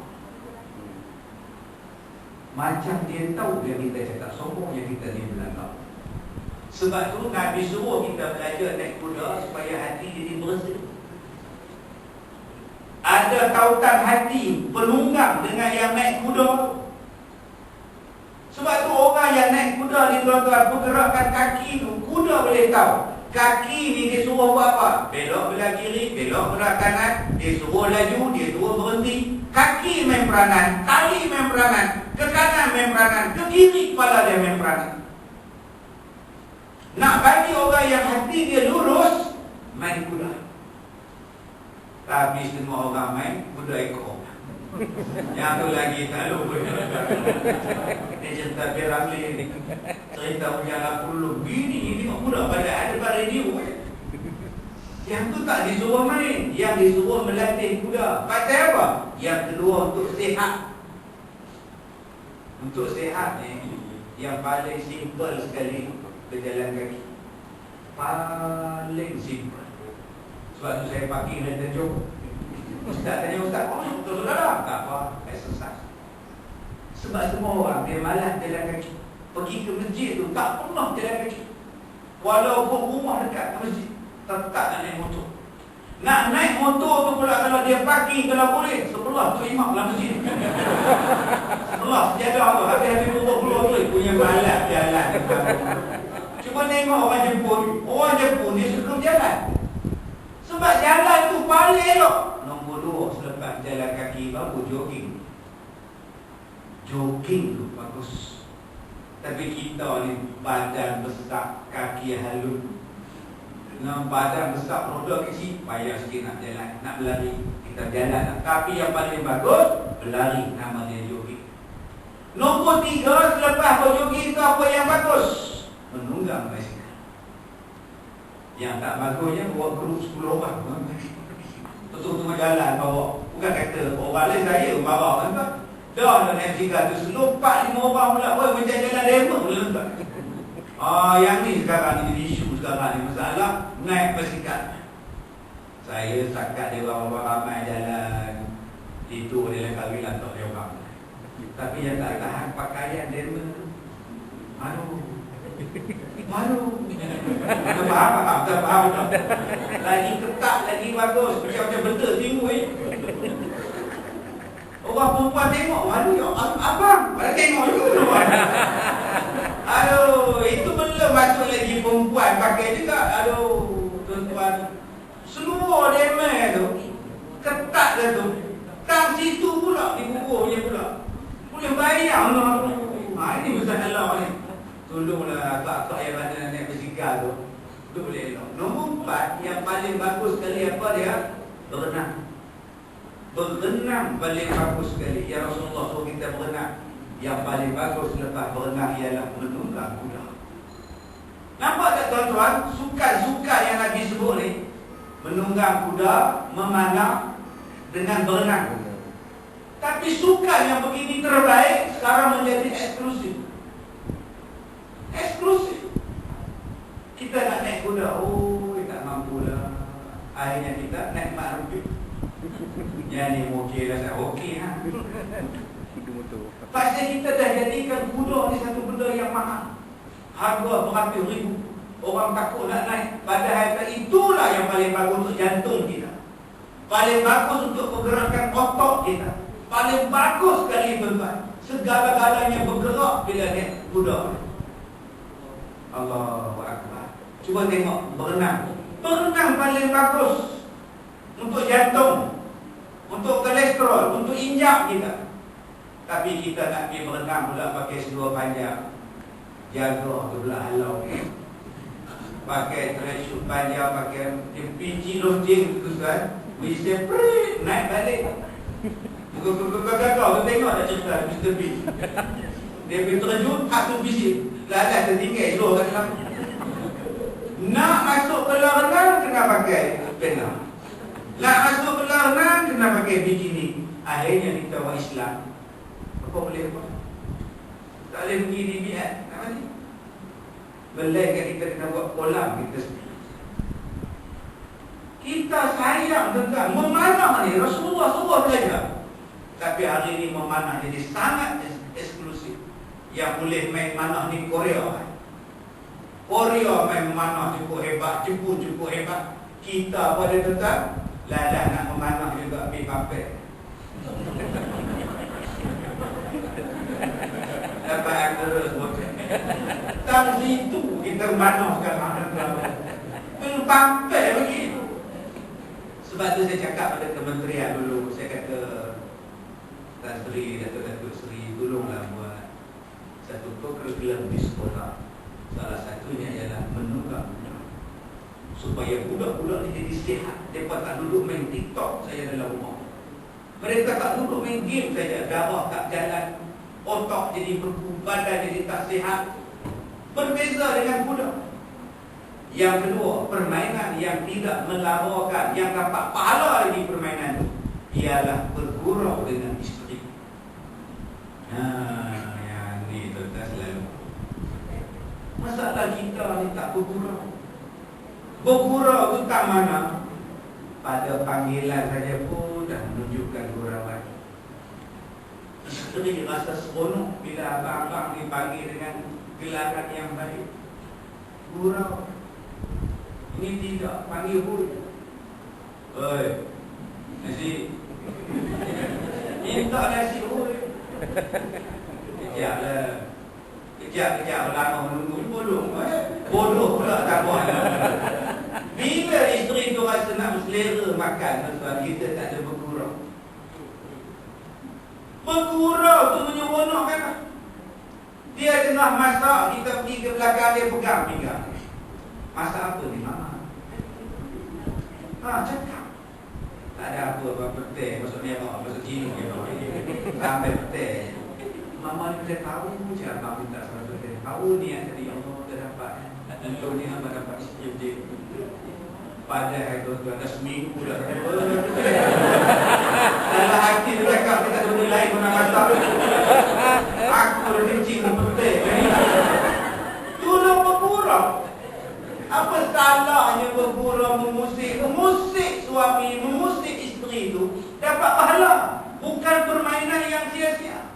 Macam dia tahu yang kita cakap sombong, yang kita ni belakang. Sebab tu Nabi suruh kita belajar naik kuda supaya hati jadi bersih. Ada tautan hati penunggang dengan yang naik kuda. Sebab tu orang yang naik kuda ni tuan-tuan, pergerakan kaki tu, kuda boleh tahu kaki ni dia suruh buat apa. Belok belah kiri, belok belah kanan, dia suruh laju, dia suruh berhenti. Kaki main peranan, tali main peranan, ke kanan main peranan, ke kiri kepala dia main peranan. Nak bagi orang yang hati dia lurus, main kuda. Tapi semua orang main kuda ekor. Yang tu lagi tak lupa. Dia cerita Piramli ni, cerita punya aku dulu. Bini tengok kuda pada ada pada radio. Yang tu tak disuruh main, yang disuruh melatih kuda. Pasal apa? Yang kedua untuk sihat. Untuk sihat ni, yang paling simple sekali berjalan kaki. Paling simple. Sebab tu saya pagi dan tunjuk. Ustaz tanya Ustaz, betul tak? Tak apa, exercise. Sebab semua orang dia malas jalan kaki. Pergi ke masjid tu tak pernah jalan kaki. Walaupun rumah dekat ke masjid, tetap nak naik motor. Nak naik motor tu pula kalau dia parking kalau boleh sebelah tu imam dalam masjid. Sebelah sejadah tu habis-habis keluar tu punya malas jalan. Cuma tengok orang Jepun dia suka jalan. Sebab jalan tu paling elok. Nombor 2 selepas jalan kaki baru jogging. Jogging tu bagus. Tapi kita ni badan besar, kaki halus. Badan besar, roda kecil, payah sikit nak jalan, nak berlari. Kita jalan. Tapi yang paling bagus, berlari, nama dia jogging. Nombor 3 selepas berjogging tu apa yang bagus? Menunggang basikal. Yang tak bagusnya bawa grup 10 orang. Betul tengah jalan bawa. Bukan kata orang lain saya bawa kan. Dah naik basikal tu selompat 5 orang pula. Macam jalan demo pula tuan. Yang ni sekarang ni isu sekarang ni masalah naik basikal. Saya setakat dia orang ramai jalan. Itu dia kahwin lah tak dia orang. Tapi yang tak tahan pakaian demo. Malu. Tak faham tak? Lagi ketat, lagi bagus. Macam benda timbul. Orang perempuan tengok, malu ya. Abang, pada tengok juga. Aduh, itu belum masuk lagi perempuan pakai juga. Aduh, tuan-tuan. Seluar demel tu, ketat dah tu. Tang situ pula, di bubuhnya pula. Boleh bayang lah. Ini masalah ni. Tolonglah akak-akak yang ada naik basikal tu. Itu boleh elok. Nombor 4, yang paling bagus sekali apa dia? Berenang. Berenang paling bagus sekali. Ya Rasulullah suruh kita berenang. Yang paling bagus selepas berenang ialah menunggang kuda. Nampak tak tuan-tuan? Sukan-sukan yang Nabi sebut ni, menunggang kuda, memanah dengan berenang. Tapi sukan yang begini terbaik sekarang menjadi eksklusif. Eksklusif. Kita nak naik kuda, tak mampu lah. Akhirnya kita naik mak rupiah. Yang ni okey lah, tak okey ha. Pasal kita dah jadikan kuda ni satu benda yang mahal. Harga beratus ribu. Orang takut nak naik. Padahal itulah yang paling bagus untuk jantung kita. Paling bagus untuk pergerakan otot kita. Paling bagus sekali tuan-tuan. Segala-galanya bergerak bila naik kuda. Allahu Akbar. Cuba tengok berenang. Berenang paling bagus untuk jantung, untuk kolesterol, untuk injak kita. Tapi kita nak pergi berenang pula pakai seluar panjang. Jaga tu pula halau. pakai tracksuit panjang, pakai pinci losing tu kan, bisa naik balik. Kau tengok tak cerita Mr. B. Dia pergi terjun, satu bisi lalat tertinggal elok kat dalam. Nak masuk kolam renang kena pakai pena. Nak masuk kolam renang kena pakai bikini. Akhirnya kita orang Islam, apa boleh buat? Tak boleh pergi di biat. Nak mati. Melainkan kita kena buat kolam kita sendiri. Kita sayang tentang memanah ni. Rasulullah suruh belajar. Tapi hari ini memanah jadi sangat eksklusif. Yang boleh main manah ni Korea. Korea main memanah cukup hebat, Jepun cukup hebat. Kita pada tetap ladah nak memanah juga ambil papel. Dapat terus tang situ kita memanah sekarang. Belum papel begitu. Sebab tu saya cakap pada kementerian dulu, saya kata Tan Sri, Datuk Sri, tolonglah buat satu program di sekolah. Salah satunya ialah menukar supaya budak-budak ni jadi sihat. Mereka tak duduk main TikTok saya dalam rumah. Mereka tak duduk main game saja, darah tak jalan, otak jadi berku, badan jadi tak sihat. Berbeza dengan budak. Yang kedua, permainan yang tidak melarakan, yang dapat pahala lagi permainan itu ialah bergurau dengan isteri. Yang ni tuan selalu. Masalah kita ni tak bergurau. Bergurau itu tak mana? Pada panggilan saja pun dah menunjukkan gurauan. Isteri rasa seronok bila abang-abang dipanggil dengan gelaran yang baik. Gurau. Ini tidak panggil pun. Oi, nasi. Minta nasi oi. Kejaplah. Kejap lama menunggu bodoh. Bodoh pula tak buat. Bila isteri tu rasa nak selera makan, tuan, kita tak ada bergurau. Bergurau tu menyeronokkan. Dia tengah masak, kita pergi ke belakang, dia pegang pinggang. Masak apa ni mama? Cakap. Tak ada apa petai, masuk merah, masuk cina sampai petai. Mama ni boleh tahu je abang minta sama petai. Tahu ni yang tadi Allah dah dapat. Untuk ni abang dapat isteri dia. Padahal tuan-tuan dah seminggu dah. Dalam hati dia cakap dia tak ada benda lain pun nak masak. Aku dah kencing petai. Tolong bergurau. Apa salahnya bergurau memusik? Memusik suami, memusik isteri itu dapat pahala. Bukan permainan yang sia-sia.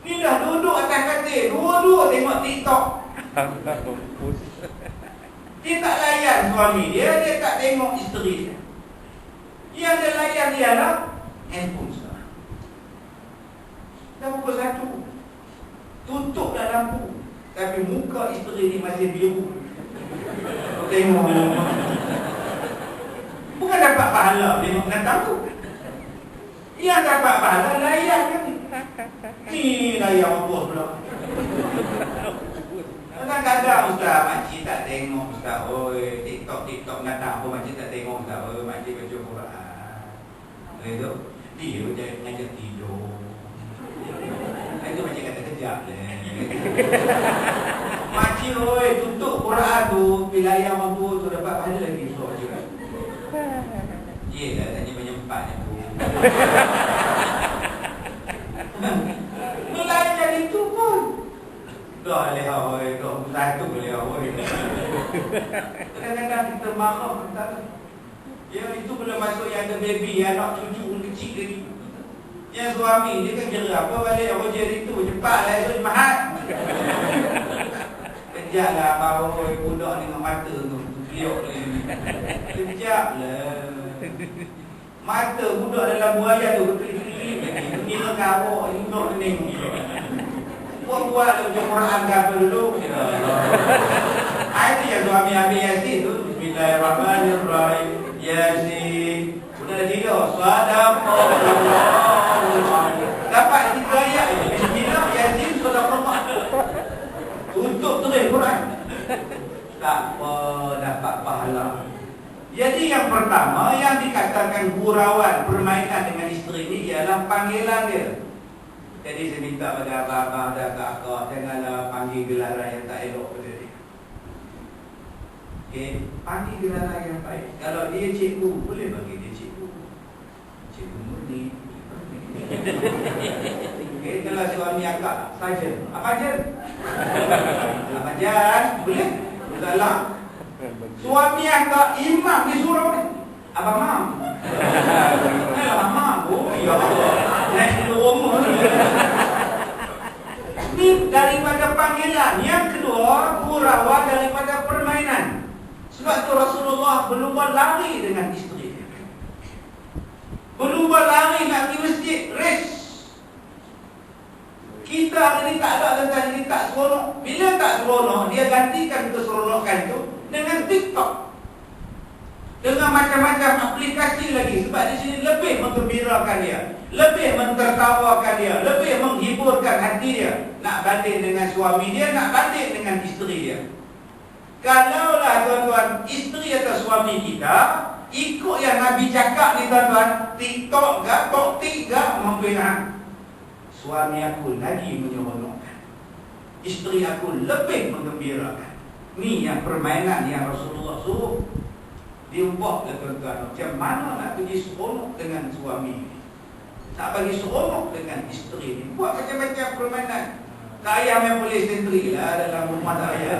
Ni dah duduk atas katil, dua-dua tengok TikTok. Dia tak layan suami dia, dia tak tengok isteri dia. Yang dia layan ialah handphone sekarang. Dah pukul 1. Tutuplah lampu. Tapi muka isteri ni masih biru. Tengok. Bukan dapat pahala tengok datang tu. Yang dapat pahala layan kan. Ni layan apa pula. Kadang-kadang ustaz, makcik tak tengok ustaz. Oi, TikTok datang apa makcik tak tengok ustaz. Oi, makcik baca Quran. Itu dia jadi ngajak tidur. Itu makcik kata kejap je. Makcik oi, tutup Quran tu, wilayah mampu tu dapat pahala lagi so je. Yelah, tanya menyempat aku. Belajar itu pun dah boleh oi, dah satu boleh oi. Kadang-kadang kita marah tentang ya itu belum masuk yang ada baby, anak cucu pun kecil lagi. Yang suami dia kan kira apa balik rojer itu cepatlah esok mahat. Kejaplah bawa budak dengan mata tu liok ni. Kejaplah. Mata budak dalam buaya tu kelip-kelip ni kawak induk ni. Buat baca Quran ke apa dulu. Itu yang suami ambil Yasin tu. Bismillahirrahmanirrahim. Yasin. Sudah tidur. Sadaqallah. Dapat 3 ayat. Bismillah Yasin sadaqallah. Tutup terus Quran. tak apa, dapat pahala. Jadi yang pertama yang dikatakan gurauan permainan dengan isteri ini ialah panggilan dia. Jadi saya minta pada abang-abang dan kakak, janganlah panggil gelaran yang tak elok pada dia. Okay, panggil gelaran yang baik. Kalau dia cikgu, boleh bagi dia cikgu. Cikgu murni. Okay, kalau suami akak, saja. Apa je? Apa jan? Boleh? Salah. Suami akak imam disuruh ni. Abang mam. Abang mam. Oh, ya Allah. Naik dulu umur. Ini daripada panggilan. Yang kedua, gurauan daripada permainan. Sebab tu Rasulullah berlumba lari dengan isteri dia. Berlumba lari nak pergi masjid. Race. Kita hari ni tak ada tentang ini tak seronok. Bila tak seronok, dia gantikan keseronokan tu dengan TikTok. Dengan macam-macam aplikasi lagi. Sebab di sini lebih menggembirakan dia, lebih mentertawakan dia, lebih menghiburkan hati dia. Nak banding dengan suami dia, nak banding dengan isteri dia. Kalaulah tuan-tuan, isteri atau suami kita ikut yang Nabi cakap ni tuan-tuan, TikTok ke, TokTik ke, membenah. Suami aku lagi menyeronokkan, isteri aku lebih menggembirakan. Ni yang permainan yang Rasulullah suruh. Diubah ke tuan-tuan, macam mana nak pergi seronok dengan suami ni, nak bagi seronok dengan isteri ni. Buat macam-macam permainan. Tak payah main boleh sendiri lah dalam rumah, tak payah.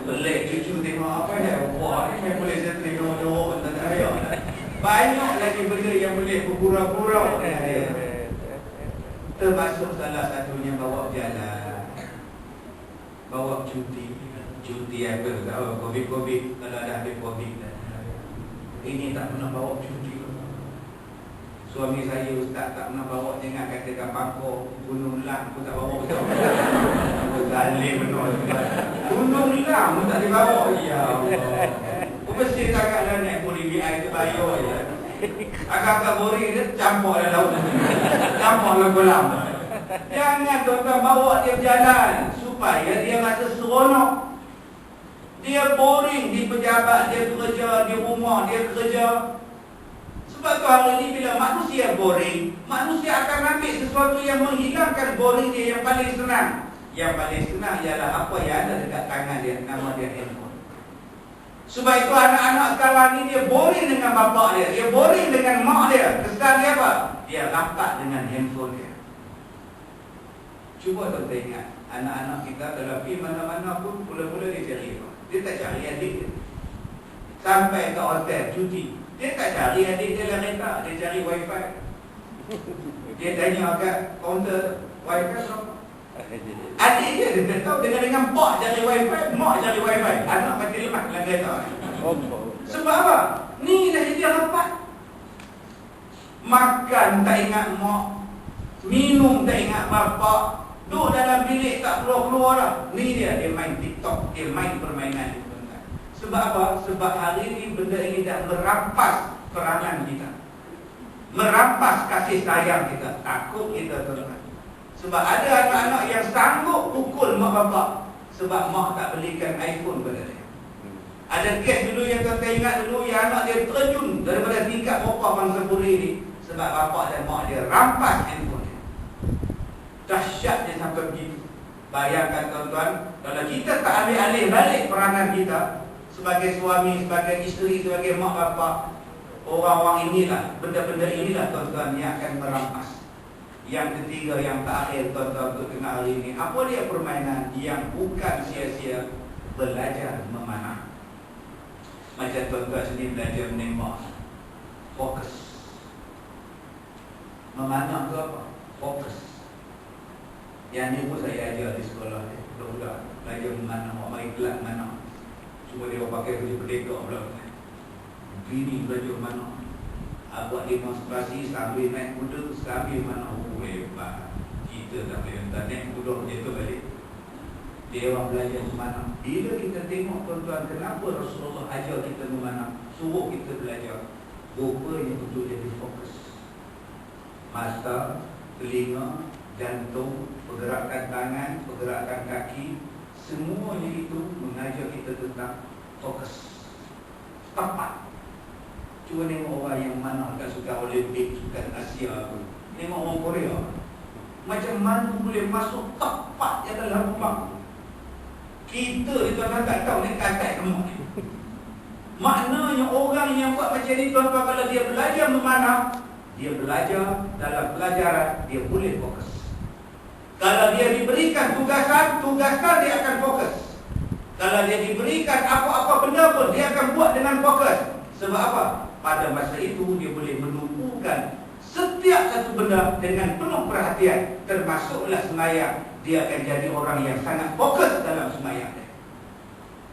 Pelik cucu tengok apa dia. Wah, ni main boleh sendiri dua-dua, tak payah. Banyak lagi benda yang boleh bergurau-gurau dengan dia. Termasuk salah satunya bawa jalan, bawa cuti. Cuti apa? Tahu Covid-Covid, kalau dah habis Covid dah. Ini tak pernah bawa cuti. Suami saya ustaz tak pernah bawa, jangan katakan Bangkok, Gunung Lang pun tak bawa betul. Aku zalim benar. Gunung Lang pun tak dibawa. Ya Allah. Aku mesti takkanlah naik bori BI tu bayar je. Agak-agak bori dia campur dalam laut. Campur dalam kolam. Jangan tuan-tuan bawa dia berjalan supaya dia rasa seronok. Dia boring di pejabat, dia kerja, di rumah, dia kerja. Sebab tu hari ni bila manusia boring, manusia akan ambil sesuatu yang menghilangkan boring dia yang paling senang. Yang paling senang ialah apa yang ada dekat tangan dia, nama dia handphone. Sebab itu anak-anak sekarang ni dia boring dengan bapak dia, dia boring dengan mak dia. Kesan dia apa? Dia rapat dengan handphone dia. Cuba tuan-tuan ingat, anak-anak kita kalau pergi mana-mana pun mula-mula dia cari apa? Dia tak cari adik dia. Sampai ke hotel cuti, dia tak cari adik dia dalam kereta, dia cari wifi. Dia tanya kat kaunter, wifi berapa? Adik dia tak tahu, dengan mak cari wifi, mak cari wifi. Anak mati lemak dalam kereta. Sebab apa? Ni dah jadi rapat. Makan tak ingat mak, minum tak ingat bapak, duduk dalam bilik tak keluar-keluar dah. Ni dia main TikTok, dia main permainan. Sebab apa? Sebab hari ini benda ini dah merampas perangan kita, merampas kasih sayang kita. Takut kita tuan-tuan. Sebab ada anak-anak yang sanggup pukul mak bapak sebab mak tak belikan iPhone pada dia. Ada kes dulu yang tuan-tuan ingat dulu, yang anak dia terjun daripada tingkat berapa bangsa puri ni sebab bapak dan mak dia rampas handphone dia. Dahsyat dia sampai begitu. Bayangkan tuan-tuan, kalau kita tak ambil alih balik peranan kita sebagai suami, sebagai isteri, sebagai mak bapak, orang-orang inilah, benda-benda inilah tuan-tuan yang akan merampas. Yang ketiga, yang terakhir tuan-tuan untuk kenal hari ini, apa dia permainan yang bukan sia-sia, belajar memanah. Macam tuan-tuan sendiri belajar menembak, fokus. Memanah tu apa? Fokus. Yang ni pun saya ajar di sekolah ni. Budak-budak belajar memanah, awak mari kelas mana. Cuma dia pakai baju perdeka pula. Bini belajar mana. Buat demonstrasi sambil naik kuda, sambil mana. Hebat. Kita tak boleh minta naik kuda je tu balik. Dia orang belajar memanah. Bila kita tengok tuan-tuan, kenapa Rasulullah ajar kita memanah, suruh kita belajar, rupanya untuk jadi fokus. Mata, telinga, jantung, pergerakan tangan, pergerakan kaki, Semuanya itu mengajar kita tentang fokus, tepat. Cuba tengok orang yang mana kat sukan Olimpik, sukan Asia pun. Tengok orang Korea, macam mana boleh masuk tepat yang dalam rumah. Kita ni tuan-tuan tak tahu ni katai gemuk ni. Maknanya orang yang buat macam ni tuan-tuan, kalau dia belajar memanah, dia belajar dalam pelajaran, dia boleh fokus. Kalau dia diberikan tugasan dia akan fokus. Kalau dia diberikan apa-apa benda pun, dia akan buat dengan fokus. Sebab apa? Pada masa itu dia boleh menumpukan setiap satu benda dengan penuh perhatian, termasuklah sembahyang. Dia akan jadi orang yang sangat fokus dalam sembahyang.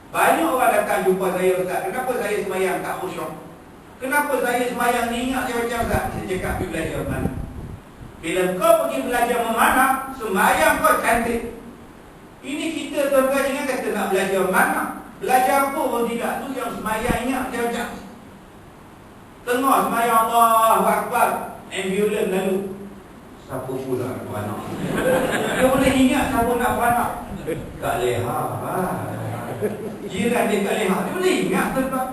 Banyak orang datang jumpa saya, Ustaz, kenapa saya sembahyang tak khusyuk? Kenapa saya sembahyang ni ingat saya macam Ustaz? Saya cakap, pergi belajar mana? Bila kau pergi belajar memanah, sembahyang kau cantik. Ini kita tuan-tuan jangan kata nak belajar mana. Belajar apa pun tidak, tu yang sembahyang ingat macam-macam. Tengah sembahyang Allahu Akbar, ambulans lalu. Siapa pula nak beranak? Dia boleh ingat siapa nak beranak. Tak leha. Jiran dia tak leha, dia boleh ingat tuan-tuan.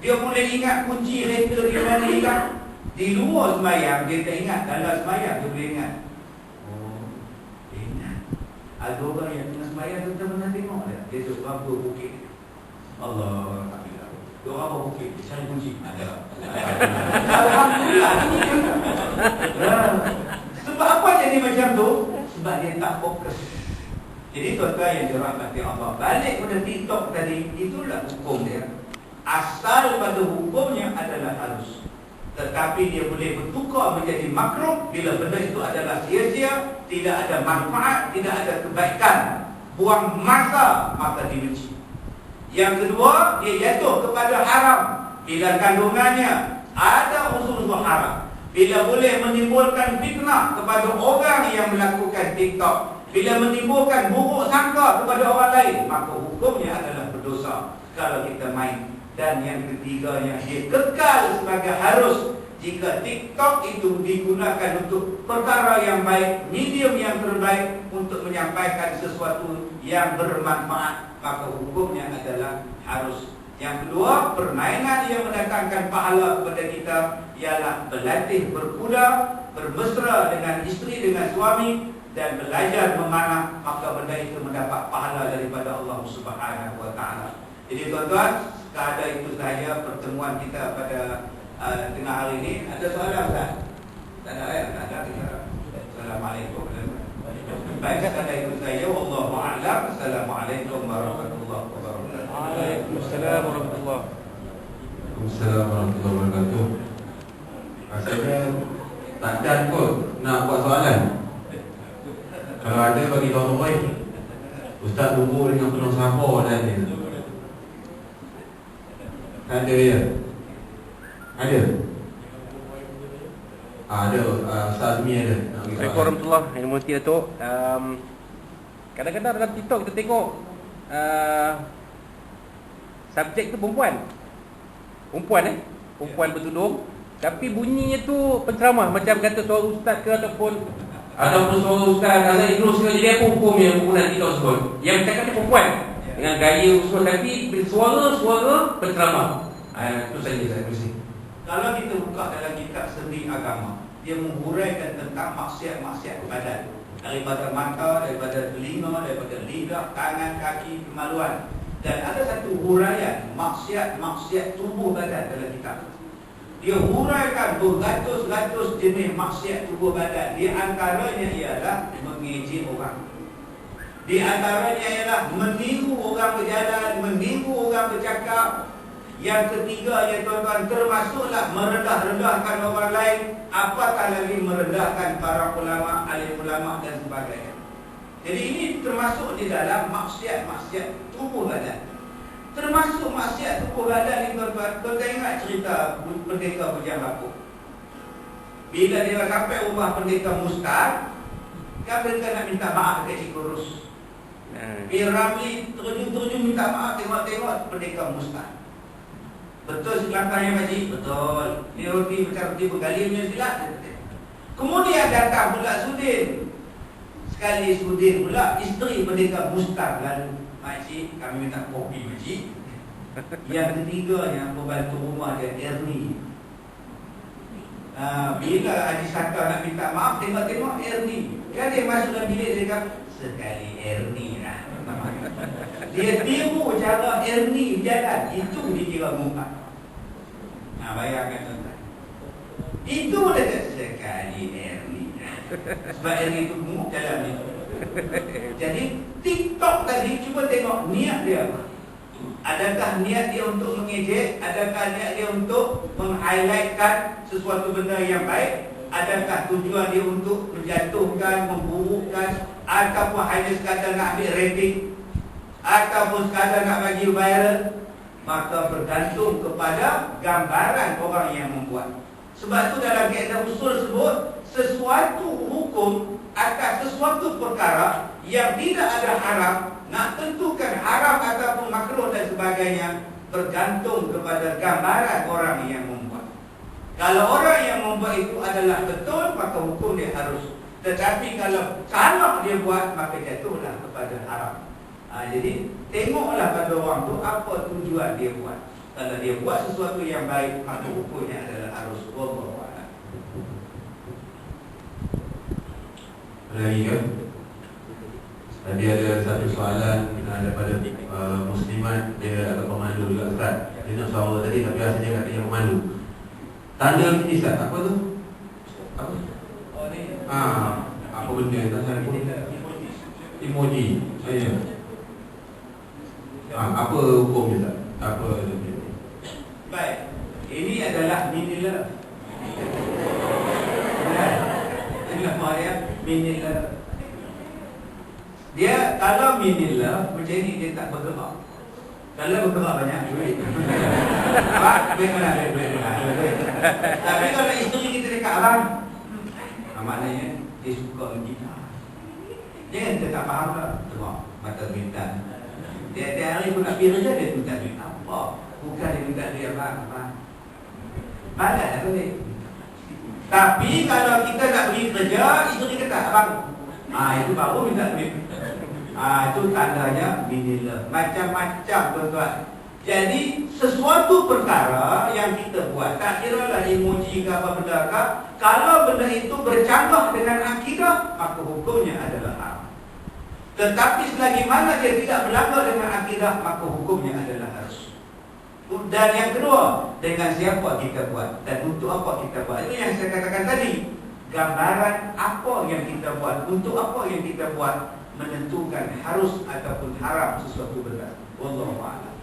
Dia boleh ingat kunci kereta di mana hilang. Di luar sembahyang dia tak ingat, dalam sembahyang dia boleh ingat. Oh, dia ingat. Ada orang yang tengah sembahyang tuan-tuan pernah tengok tak? Dia duduk berapa bukit. Allah Alhamdulillah. Dia orang apa bukit? Dia cari kunci. Ada. Alhamdulillah. Sebab apa jadi macam tu? Sebab dia tak fokus. Jadi tuan-tuan yang dirahmati Allah, balik pada TikTok tadi, itulah hukum dia. Asal pada hukumnya adalah harus, tetapi dia boleh bertukar menjadi makruh bila benda itu adalah sia-sia, tidak ada manfaat, tidak ada kebaikan, buang masa, maka dibenci. Yang kedua, dia jatuh kepada haram bila kandungannya ada unsur-unsur haram. Bila boleh menimbulkan fitnah kepada orang yang melakukan TikTok, bila menimbulkan buruk sangka kepada orang lain, maka hukumnya adalah berdosa kalau kita main. Dan yang ketiganya, dia kekal sebagai harus. Jika TikTok itu digunakan untuk perkara yang baik, medium yang terbaik untuk menyampaikan sesuatu yang bermanfaat, maka hukumnya adalah harus. Yang kedua, permainan yang mendatangkan pahala kepada kita ialah berlatih berkuda, bermesra dengan isteri, dengan suami, dan belajar memanah, maka benda itu mendapat pahala daripada Allah Subhanahu wa taala. Jadi tuan-tuan, sekadar itu sahaja pertemuan kita pada tengah hari ini. Ada soalan tak? Tak ada ya? Tak ada. Assalamualaikum. Baik, sekadar itu sahaja. Wallahu a'lam. Assalamualaikum warahmatullahi wabarakatuh. Waalaikumsalam warahmatullahi wabarakatuh. Waalaikumsalam warahmatullahi wabarakatuh. Rasanya takkan kot nak buat soalan. Kalau ada bagi tahu baik. Ustaz tunggu dengan penuh sabar dan ni. Ada ya? Ada? Ada, Ustaz Azmi ada. Assalamualaikum warahmatullahi wabarakatuh. Datuk. Kadang-kadang dalam TikTok kita tengok subjek tu perempuan. Perempuan bertudung, tapi bunyinya tu penceramah, macam kata suara ustaz ke ataupun suara ustaz Azhar Idrus ke. Jadi apa hukumnya penggunaan TikTok tersebut? Yang bercakap ni perempuan dengan gaya usul, tapi suara penceramah. Itu saja saya bersih. Kalau kita buka dalam kitab seni agama, dia menghuraikan tentang maksiat-maksiat badan, daripada mata, daripada telinga, daripada lidah, tangan, kaki, kemaluan. Dan ada satu huraian maksiat-maksiat tubuh badan dalam kitab. Dia huraikan beratus-ratus jenis maksiat tubuh badan. Di antaranya ialah mengejek orang. Di antaranya ialah meniru orang berjalan, meniru orang bercakap. Yang ketiga, ya tuan-tuan, termasuklah merendah-rendahkan orang lain, apatah lagi merendahkan para ulama, alim ulama dan sebagainya. Jadi ini termasuk di dalam maksiat-maksiat tubuh badan. Termasuk maksiat tubuh badan ni tuan-tuan. Tuan-tuan ingat cerita pendeta Bujang Lapuk. Bila dia sampai rumah pendeta Mustar, kan pendeta nak minta maaf dekat Cikgu Rus. Ramli terjun-terjun minta maaf, tengok-tengok pendeta Mustar. Betul selangkahnya Pakcik? Betul. Ni roti macam roti bergali punya silat. Kemudian datang pula Sudin. Sekali Sudin pula, isteri pendeta Mustar lalu. makcik, kami minta kopi makcik. Yang ketiganya, pembantu rumah dia Ernie. Bila Haji Saka nak minta maaf, tengok-tengok Ernie. Kan dia masuk dalam bilik, dia kata, sekali Ernie lah. Dia tiru cara Ernie berjalan. Itu dikira muka. Bayangkan tuan-tuan. Itu dia sekali Ernie. Sebab Ernie itu gemuk jalan itu. Jadi TikTok tadi cuba tengok niat dia apa. Adakah niat dia untuk mengejek? Adakah niat dia untuk meng-highlightkan sesuatu benda yang baik? Adakah tujuan dia untuk menjatuhkan, memburukkan, ataupun hanya sekadar nak ambil rating, ataupun sekadar nak bagi viral? Maka bergantung kepada gambaran orang yang membuat. Sebab itu dalam kaedah usul sebut, sesuatu hukum atas sesuatu perkara yang tidak ada haram, nak tentukan haram ataupun makruh dan sebagainya, bergantung kepada gambaran orang yang membuat. Kalau orang yang membuat itu adalah betul, maka hukum dia harus. Tetapi kalau salah dia buat, maka jatuhlah kepada haram. Jadi tengoklah pada orang tu apa tujuan dia buat. Kalau dia buat sesuatu yang baik, maka hukumnya adalah harus. Wallahu a'lam. Lagi kan? Tadi ada satu soalan daripada Muslimat. Dia agak pemandu juga Ustaz. Dia nak suara tadi tapi rasanya kat dia pemandu. Tanda ni Ustaz, apa tu? Apa? Oh ni. Apa benda tak tahu. Emoji. Ya. Apa hukum Ustaz? Apa dia? Baik. Ini adalah mini love. Inilah dia mini love. Dia kalau mini love macam ni, dia tak bergerak. Kalau bergerak banyak duit. Duit. Tapi kalau isteri kita dekat abang, maknanya dia suka kita. Dia tak faham lah. Tengok mata bintang. Dia hari pun nak pergi kerja, dia minta duit apa? Bukan dia minta duit abang. Malah apa ni? Tapi kalau kita nak pergi kerja, isteri kata abang, itu baru minta duit. Itu tandanya mini love. Macam-macam tuan-tuan. Jadi sesuatu perkara yang kita buat, tak kira lah emoji ke apa benda ke, kalau benda itu bercanggah dengan akidah, maka hukumnya adalah haram. Tetapi selagi mana dia tidak berlanggar dengan akidah, maka hukumnya adalah harus. Dan yang kedua, dengan siapa kita buat dan untuk apa kita buat. Itu yang saya katakan tadi. Gambaran apa yang kita buat, untuk apa yang kita buat, menentukan harus ataupun haram sesuatu benda. Wallahu a'lam.